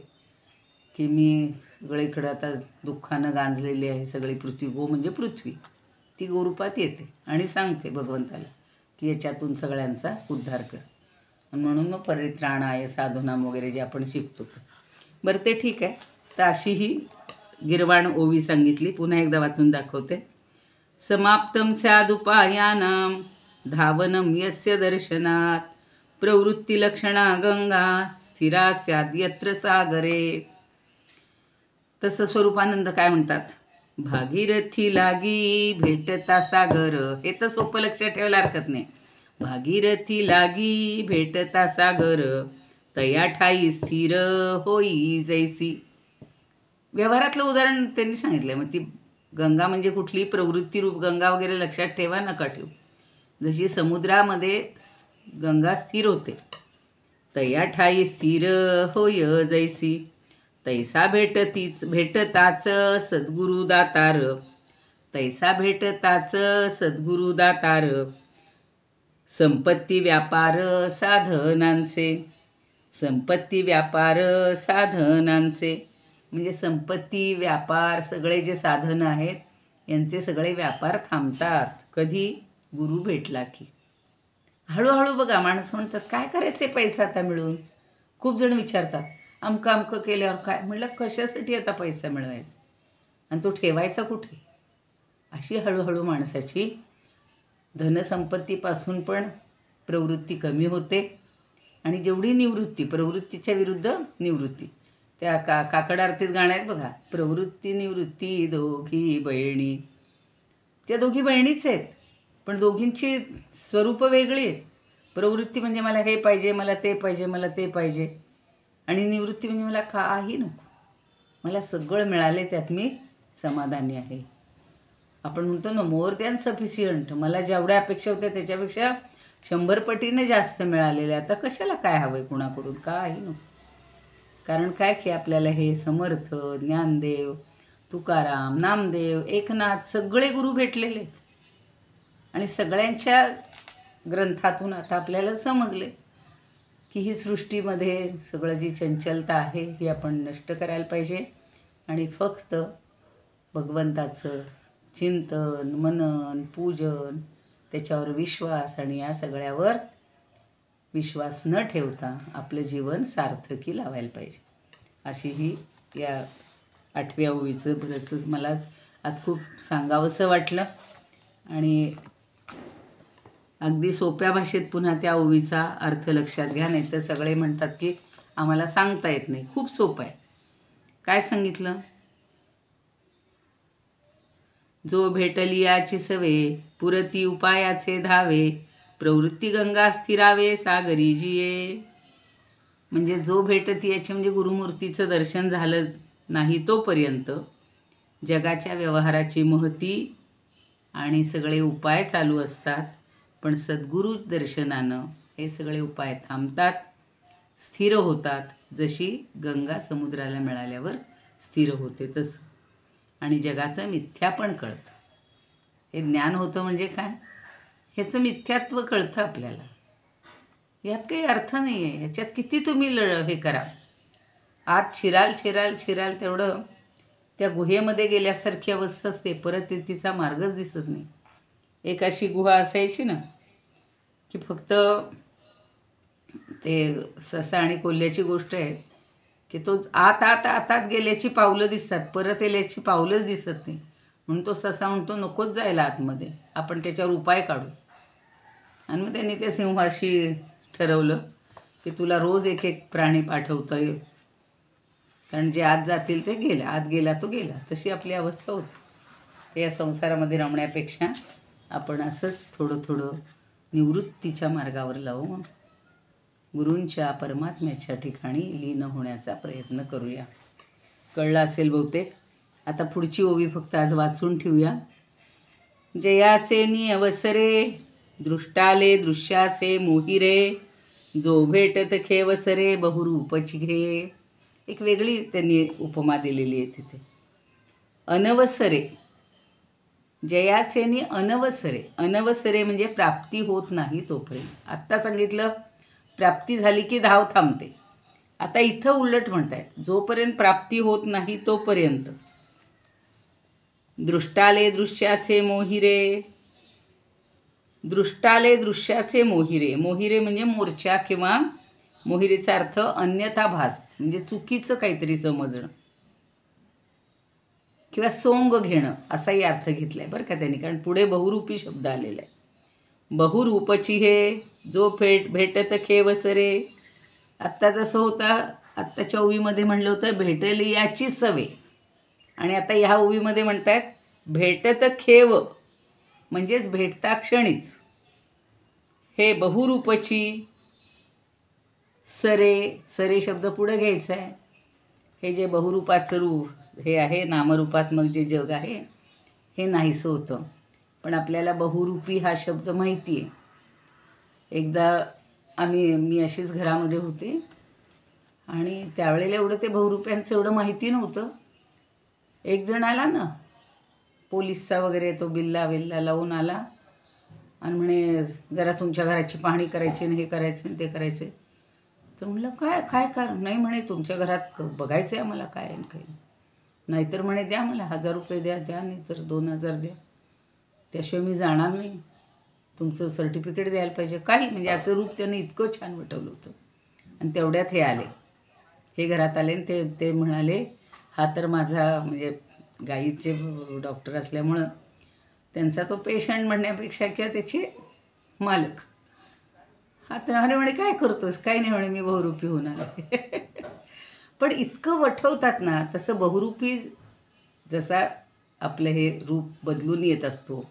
की मी सगळीकडं आता दुःखानं गांजलेली आहे सगळी पृथ्वी. गो म्हणजे पृथ्वी, ती गोरूपात येते आणि सांगते भगवंताला की याच्यातून सगळ्यांचा उद्धार कर. म्हणून मग परित्राणाय साधूनाम वगैरे जे आपण शिकतो. बरं ते ठीक आहे. तर अशी ही गिरवाण ओवी सांगितली. पुन्हा एकदा वाचून दाखवते. समाप्तम स्यादुपायानाम धावनम यस्य दर्शनात प्रवृत्तिलक्षणा गंगा स्थिरा स्याद यत्र सागरे. तसं स्वरूपानंद काय म्हणतात, भागीरथी लागी भेटता सागर. हे तर सोपं लक्षात ठेवायला हरकत नाही. भागीरथी लागी भेटता सागर तया ठाई स्थिर होई जैसी. व्यवहारातलं उदाहरण त्यांनी सांगितलं. मग ती गंगा म्हणजे कुठली प्रवृत्तीरूप गंगा वगैरे लक्षात ठेवा नका ठेवू. जशी समुद्रामध्ये गंगा स्थिर होते, तया ठाई स्थिर होय जैसी. तैसा भेटताच सद्गुरु दातार. तैसा भेटताच सद्गुरु दातार. संपत्ती व्यापार साधनांचे. संपत्ती व्यापार साधनांचे म्हणजे संपत्ती व्यापार सगळे जे साधनं आहेत यांचे सगळे व्यापार थांबतात कधी, गुरु भेटला की. हळूहळू बघा माणसं म्हणतात काय करायचे पैसा आता मिळून. खूप जण विचारतात अमकं केल्यावर काय. म्हटलं कशासाठी आता पैसा मिळवायचा आणि तो ठेवायचा कुठे. अशी हळूहळू माणसाची धनसंपत्तीपासून पण प्रवृत्ती कमी होते. आणि जेवढी निवृत्ती, प्रवृत्तीच्या विरुद्ध निवृत्ती, त्या काकड आरतीत गाणं आहेत बघा, प्रवृत्ती निवृत्ती दोघी बहिणी. त्या दोघी बहिणीच आहेत पण दोघींची स्वरूपं वेगळी आहेत. प्रवृत्ती म्हणजे मला हे पाहिजे, मला ते पाहिजे, मला ते पाहिजे. आणि निवृत्ती म्हणजे मला काही नको, मला सगळं मिळाले त्यात मी समाधानी आहे. आपण म्हणतो ना मोर दॅन सफिशियंट. मला जेवढ्या अपेक्षा होत्या त्याच्यापेक्षा 100 पटीने जास्त मिळालेले. आता कशाला काय हवं आहे कुणाकडून, काही नको. कारण काय की आपल्याला हे समर्थ, ज्ञानदेव, तुकाराम, नामदेव, एकनाथ सगळे गुरु भेटलेले आहेत. आणि सगळ्यांच्या ग्रंथातून आता आपल्याला समजले की ही सृष्टीमध्ये सगळं जी चंचलता आहे ही आपण नष्ट करायला पाहिजे आणि फक्त भगवंताचं चिंतन, मनन, पूजन, त्याच्यावर विश्वास आणि या सगळ्यावर विश्वास न ठेवता आपलं जीवन सार्थकी लावायला पाहिजे. अशी ही या 8व्या ओवीचं बरंचसं मला आज खूप सांगावंसं वाटलं. आणि अगदी सोप्या भाषेत पुन्हा त्या ओवीचा अर्थ लक्षात घ्या. नाही तर सगळे म्हणतात की आम्हाला सांगता येत नाही. खूप सोपं आहे. काय सांगितलं, जो भेटली याची सवे पुरती उपायाचे धावे प्रवृत्ती गंगा स्थिरावे सागरी जिये. म्हणजे जो भेटती याची म्हणजे गुरुमूर्तीचं दर्शन झालं नाही तोपर्यंत जगाच्या व्यवहाराची महती आणि सगळे उपाय चालू असतात. पण सद्गुरू दर्शनानं हे सगळे उपाय थांबतात, स्थिर होतात. जशी गंगा समुद्राला मिळाल्यावर स्थिर होते तसं. आणि जगाचं मिथ्या पण कळतं. हे ज्ञान होतं म्हणजे काय, ह्याचं मिथ्यात्व कळतं आपल्याला. यात काही अर्थ नाही आहे. ह्याच्यात किती तुम्ही हे करा, आत शिराल तेवढं त्या गुहेमध्ये गेल्यासारखी अवस्था असते. परत तिचा मार्गच दिसत नाही. एक अशी गुहा असायची ना की फक्त ते ससा आणि कोल्ह्याची गोष्ट आहे की तो आत आत आत आत गेल्याची पावलं दिसतात, परत येल्याची पावलंच दिसत नाही. म्हणून तो ससा म्हणतो नकोच जायला आतमध्ये, आपण त्याच्यावर उपाय काढू. आणि मग त्यांनी त्या सिंहाशी ठरवलं की तुला रोज एक एक प्राणी पाठवता येईल, कारण जे आत जातील ते गेले, आत गेला तो गेला. तशी आपली अवस्था होती. ते या संसारामध्ये रमण्यापेक्षा आपण असंच थोडं थोडं निवृत्तीच्या मार्गावर लावून गुरूंच्या परमात्म्याच्या ठिकाणी लीन होण्याचा प्रयत्न करूया. कळलं असेल बहुतेक. आता पुढची ओवी फक्त आज वाचून ठेवूया. जयाचे नि अवसरे दृष्टाले दृश्याचे मोहिरे, जो भेटत खेवसरे बहुरूपची घे. एक वेगळी त्यांनी उपमा दिलेली आहे तिथे. अनवसरे, जयाचे नि अनवसरे. अनवसरे म्हणजे प्राप्ती होत नाही तोपर्यंत. आत्ता सांगितलं प्राप्ती झाली की धाव थांबते. आता इथं उलट म्हणतायत, जोपर्यंत प्राप्ती होत नाही तोपर्यंत. दृष्टाले दृश्याचे मोहिरे. दृष्टाले दृश्याचे मोहिरे. मोहिरे म्हणजे मोर्चा किंवा मोहिरेचा अर्थ अन्यथा भास, म्हणजे चुकीचं काहीतरी समजणं किंवा सोंग घेणं असाही अर्थ घेतला आहे बरं का त्यांनी, कारण पुढे बहुरूपी शब्द आलेला आहे. बहुरूपची हे जो भेटत खेवसरे. आत्ता जसं होतं, आत्ताच्या ओवीमध्ये म्हणलं होतं भेटली याची सवे, आणि आता ह्या ओवीमध्ये म्हणतात भेटत खेव म्हणजेच भेटता क्षणीच. हे बहुरूपची सरे. सरे शब्द पुढे घ्यायचा आहे. हे जे बहुरूपाचं रूप हे आहे, नामरूपात्मक जे जग आहे हे नाहीसं होतं. पण आपल्याला बहुरूपी हा शब्द माहिती आहे. एकदा मी अशीच घरामध्ये होते आणि त्यावेळेला एवढं ते बहुरूप्यांचं एवढं माहिती नव्हतं. एक जण आला ना पोलिसचा वगैरे, तो बिल्ला लावून आला आणि म्हणे जरा तुमच्या घराची पाहणी करायची आणि हे करायचं आणि ते करायचं. तर म्हणलं काय काय कर. नाही म्हणे तुमच्या घरात बघायचं आहे आम्हाला काय आणि काही. नाहीतर म्हणे द्या मला 1000 रुपये द्या, नाही तर 2000 द्या, त्याशिवाय मी जाणार नाही. तुमचं सर्टिफिकेट द्यायला पाहिजे काही. म्हणजे असं रूप त्यानं इतकं छान वटवलं होतं. आणि तेवढ्यात हे आले, हे घरात आले आणि ते म्हणाले हा तर माझा म्हणजे गाईचे डॉक्टर असल्यामुळं त्यांचा तो पेशंट म्हणण्यापेक्षा किंवा त्याचे मालक. हा तर अरे म्हणे काय करतोस. काही नाही म्हणे मी बहुरूपी होऊन आले. पण इतकं वठवतात ना, तसं बहुरूपी जसा आपलं हे रूप बदलून येत असतो.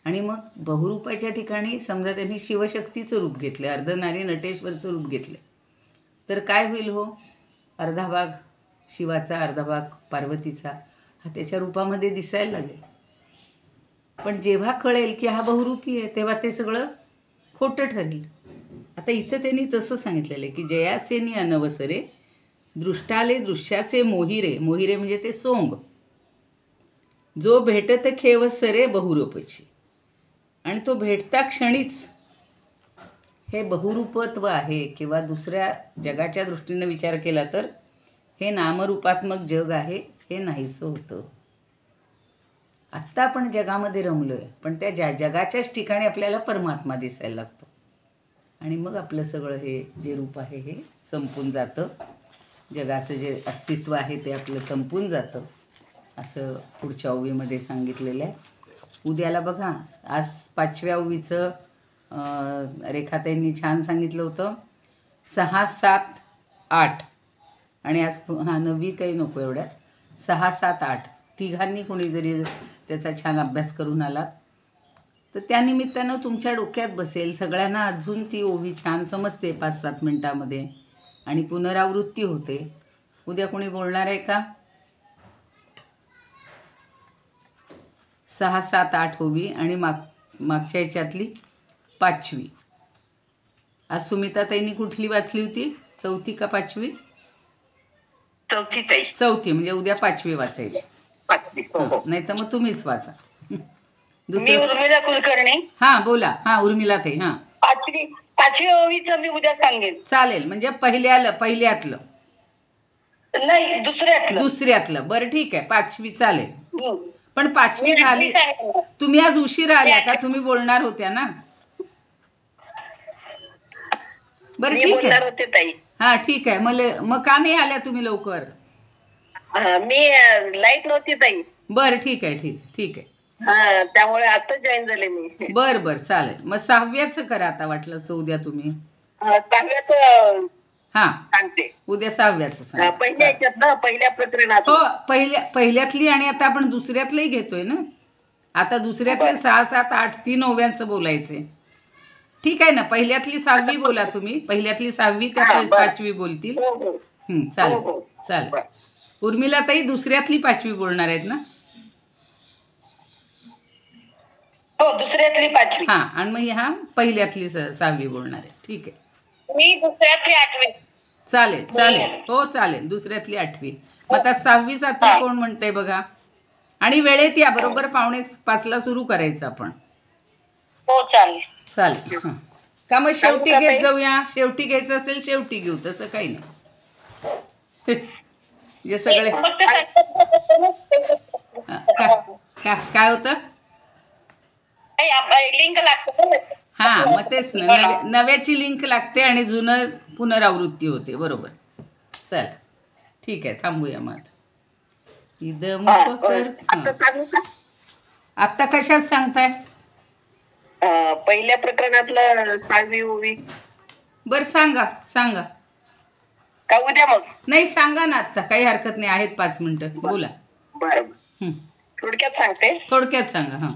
आणि मग बहुरूपाच्या ठिकाणी समजा त्यांनी शिवशक्तीचं रूप घेतलं, अर्धनारी नटेश्वरचं रूप घेतलं, तर काय होईल हो. अर्धा भाग शिवाचा, अर्धा भाग पार्वतीचा हा त्याच्या रूपामध्ये दिसायला लागेल. पण जेव्हा कळेल की हा बहुरूपी आहे तेव्हा ते सगळं खोटं ठरेल. आता इथं त्यांनी तसं सांगितलेलं आहे की जयाचे नि अनवसरे दृष्टाले दृश्याचे मोहिरे. मोहिरे म्हणजे ते सोंग. जो भेटत खेवसरे बहुरूपची. आणि तो भेटता क्षणीच. हे बहुरूपत्व आहे किंवा दुसऱ्या जगाच्या दृष्टीनं विचार केला तर हे नामरूपात्मक जग आहे, हे नाहीसं होतं. आत्ता आपण जगामध्ये रमलो आहे, पण त्या जगाच्याच ठिकाणी आपल्याला परमात्मा दिसायला लागतो. आणि मग आपलं सगळं हे जे रूप आहे हे संपून जातं. जगाचं जे अस्तित्व आहे ते आपलं संपून जातं, असं पुढच्या ओवीमध्ये सांगितलेलं आहे. उद्याला बघा, आज 5व्या ओवीचं रेखाताईंनी छान सांगितलं होतं 6, 7, 8. आणि आज 9वी काही नको एवढ्यात. 6, 7, 8 तिघांनी कोणी जरी त्याचा छान अभ्यास करून आला तर त्यानिमित्तानं तुमच्या डोक्यात बसेल. सगळ्यांना अजून ती ओवी छान समजते 5-7 मिनटामध्ये आणि पुनरावृत्ती होते. उद्या कोणी बोलणार आहे का? 6, 7, 8 ओवी आणि मागच्या ह्याच्यातली 5वी. आज सुमिताताईंनी कुठली वाचली होती? 4थी का 5वी? 4थी ताई. 4थी म्हणजे उद्या 5वी वाचायची. 5वी. हो. नाही तर मग तुम्हीच वाचा. मी उर्मिला कुलकर्णी. हां बोला. हां उर्मिला ताई. हां 5वी ओवीचं मी उद्या सांगेन. चालेल. म्हणजे पहिल्यातलं नाही, दुसऱ्यातलं. बरं ठीक आहे. 5वी चालेल. पण 5वी झाली. तुम्ही आज उशिरा आल्या का? तुम्ही बोलणार होत्या ना? बरं मी ठीक बोलणार आहे. होते ताई. हा ठीक आहे. मग का नाही आल्या तुम्ही लवकर? मी लाईट नव्हती ताई. बरं ठीक आहे, ठीक आहे. त्यामुळे आता जॉईन झाले मी. बरं चालेल. मग 6व्याचं करा आता वाटलं असतं उद्या तुम्ही. 6व्याचं हा सांगते. उद्या 6व्याचं सांगा. पहिल्या ह्याच्यातलं पहिल्या प्रकरणात. हो पहिल्यातली आणि आता आपण दुसऱ्यातलंही घेतोय ना. आता दुसऱ्यातले 6, 7, 8 3 ओव्यांचं बोलायचे. ठीक आहे ना. पहिल्यातली 6वी बोला तुम्ही. पहिल्यातली 6वी त्या 5वी बोलतील. चालेल. उर्मिला ताई दुसऱ्यातली 5वी बोलणार आहेत ना? हो दुसऱ्यातली 5वी. हा आणि मग ह्या पहिल्यातली 6वी बोलणार आहे. ठीक आहे. मी दुसऱ्यातली 8वी. चालेल. हो चालेल. दुसऱ्यातली 8वी. मग आता 6वी 7वी कोण म्हणतंय बघा. आणि वेळेत या. बरोबर 4:45ला सुरू करायचं आपण. हो चालेल. का मग शेवटी घेत जाऊया? शेवटी घ्यायचं असेल शेवटी घेऊ, तसं काही नाही. जे सगळे काय होतं? लिंक लागतं. हा मग तेच ना. नव्याची लिंक लागते आणि जुनं पुनरावृत्ती होते. बरोबर. चला ठीक आहे. थांबूया मग. आता कशात सांगताय? पहिल्या प्रकरणातलं 6वी ओवी. बर सांगा का उद्या मग? नाही सांगा ना आता. काही हरकत नाही. आहेत 5 मिनिटं. बोला. बरं थोडक्यात सांगते. थोडक्यात सांगा.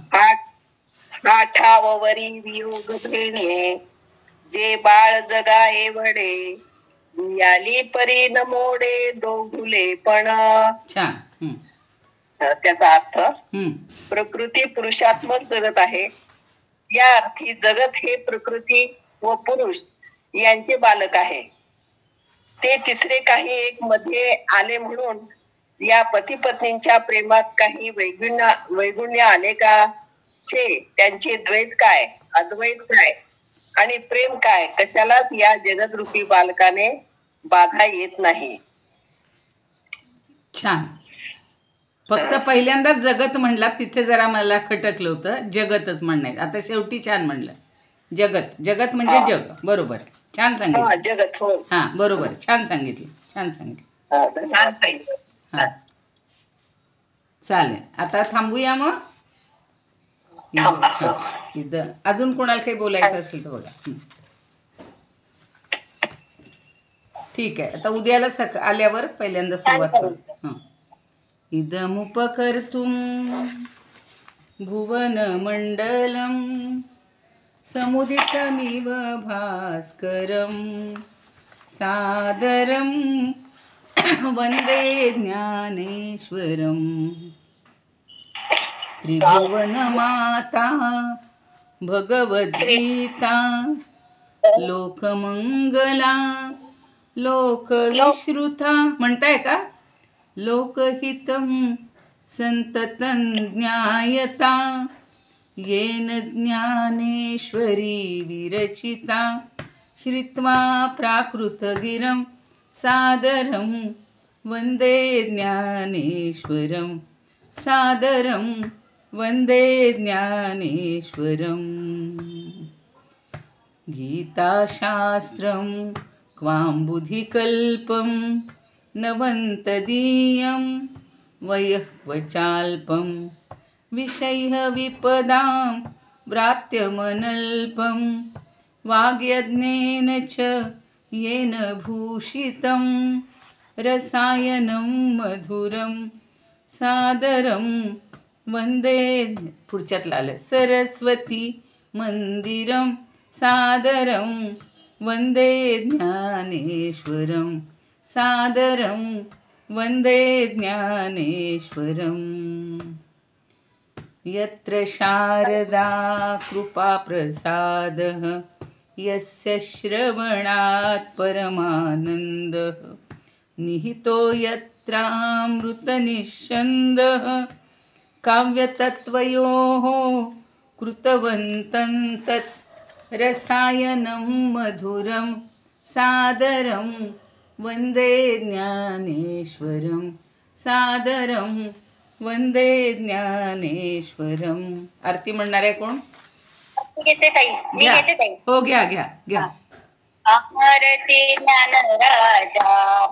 आठावरी वियोग भेणे जे बाळ जगाए वडे याली परी न मोडे दोघुले पण. छान. त्याचा अर्थ प्रकृती पुरुषात्मक जगत आहे. या अर्थी जगत हे प्रकृती व पुरुष यांचे बालक आहे. ते तिसरे काही एक मध्ये आले म्हणून या पती पत्नींच्या प्रेमात काही वैगुण्य आले का? त्यांचे द्वैत काय, अद्वैत काय आणि प्रेम काय कशालाच या जगदरूपी बालकाने बाधा येत नाही. छान. फक्त पहिल्यांदाच जगत म्हणला तिथे जरा मला खटकलं होतं. जगतच म्हणणार. आता शेवटी छान म्हणलं. जगत म्हणजे जग. बरोबर. छान सांगितलं. जगत. हो हा बरोबर. छान सांगितलं. चालेल. आता थांबूया मग. इथं अजून कोणाला काही बोलायचं असेल तर बघा. ठीक आहे. आता उद्याला आल्यावर पहिल्यांदा सुरुवात करू. इदमुपकर्तुं भुवन मंडलम समुदितमिव भास्करम सादरम वंदे ज्ञानेश्वरम. त्रिभुवनमाता भगवद्गीता लोकमंगला लोकविश्रुता. म्हणताय का? लोकहितं संततं ज्ञायता येन ज्ञानेश्वरी विरचिता. श्रुत्वा प्राकृतगिरं सादरं वन्दे ज्ञानेश्वरं सादरं वन्दे ज्ञानेश्वरं. गीताशास्त्रं क्वाम्बुधिकल्पं नवन्तदीयं वयःक्वचाल्पं विषयः विपदां व्रात्यमनल्पं वाग्यज्ञेन च येन भूषितं रसायनं मधुरं सादरं वन्दे. पुढच्यातलं आलं. सरस्वती मंदिरं सादरं वन्दे ज्ञानेश्वरं सादरं वन्दे ज्ञानेश्वरं. यत्र शारदा कृपाप्रसादः यस्य श्रवणात् परमानन्दः निहितो यत्रामृतनिःस्यन्दः काव्यतत्त्वयोः कृतवन्तं तत् रसायनं मधुरं सादरं वन्दे ज्ञानेश्वरं सादरं वंदे ज्ञानेश्वरम. आरती म्हणणार आहे कोण? घेते ताई, मी घ्या. घेते ताई. हो घ्या घ्या घ्या. आरती ज्ञान राजा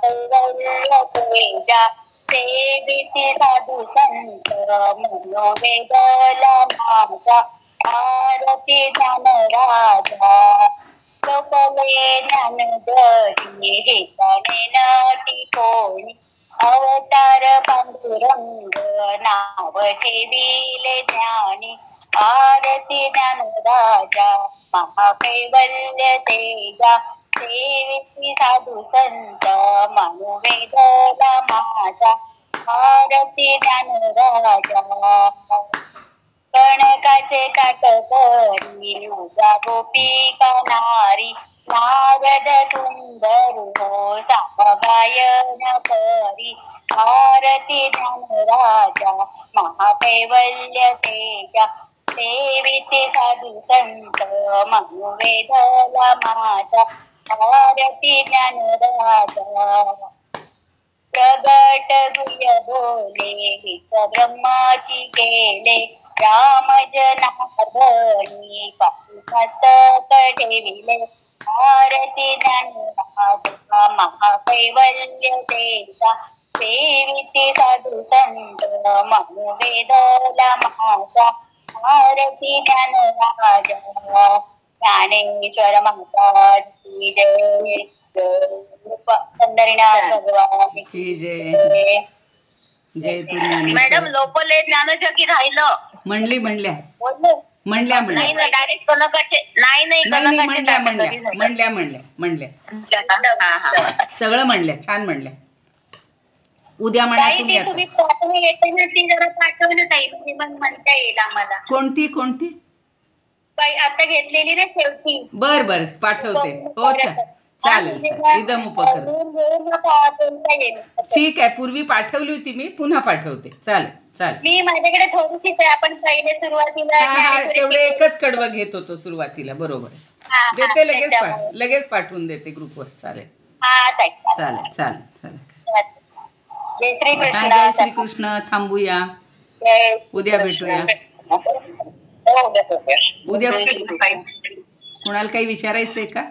तेजा सेविती साधू संत मनोवेदला माझा. आरती ज्ञान राजा सकले ज्ञान दही हेतणे नटी कोणी. अवतार पांडुरंग नाव ठेविले ज्ञानी. आरती ज्ञान राजा महाकैवल्य तेजा सेविती साधू संत मनोवेदला माझा. आरती ज्ञान राजा कणकाचे काटकरी उजा गोपिका नारी. नारद सुंदर हो सामगायन करी. आरती ज्ञान राजा महाकैवल्य तेजा सेविती साधू संत मनोवेदला माझा. आरती ज्ञान राजा प्रगट गुह्य बोले हित ब्रह्माची केले. राम जनार्दनी मस्तक ठेविले. आरती ज्ञान राजा महाकैवल्य तेजा सेविती साधू संत मनोवेदला माझा. आरती ज्ञान राजा ज्ञानेश्वर महाराज की जय. पंढरीनाथ भगवान की जय. जय तू ज्ञानेश्वर. मॅडम लोपले ज्ञानजगी राहिलं. म्हणली म्हणल्या बोलले म्हणल्या नाही म्हणल्या ना डायरेक्ट कनकाचे नाही नाही नाही कनकाचे म्हणल्या म्हणल्या कधी झालं. म्हणल्या म्हणल्या म्हणल्या हा, हा. सगळं म्हणल्या. छान म्हणल्या. उद्या म्हणा ताई तुम्ही ती आता. तुम्ही पाठवून येते ना ती जरा पाठवलं ताई म्हणजे मग म्हणता येईल आम्हाला. कोणती कोणती? बाई आता घेतलेली ना शेवटी. बर बर पाठवते. हो चालेल चालेल. इदम उपकर. ठीक आहे. पूर्वी पाठवली होती मी, पुन्हा पाठवते. चालेल चालेल. मी माझ्याकडे थोडीशीच आहे. आपण पहिले सुरुवातीला हा हा तेवढे एकच कडवं घेत होतो सुरुवातीला. बरोबर. देते लगेच लगेच पाठवून देते ग्रुपवर. चालेल हा ताई चालेल चालेल चालेल. जय श्री हा, कृष्ण. जय श्रीकृष्ण. थांबूया. जय उद्या भेटूया. हो, उद्या भेटूया. उद्या कुणाला काही विचारायचंय का?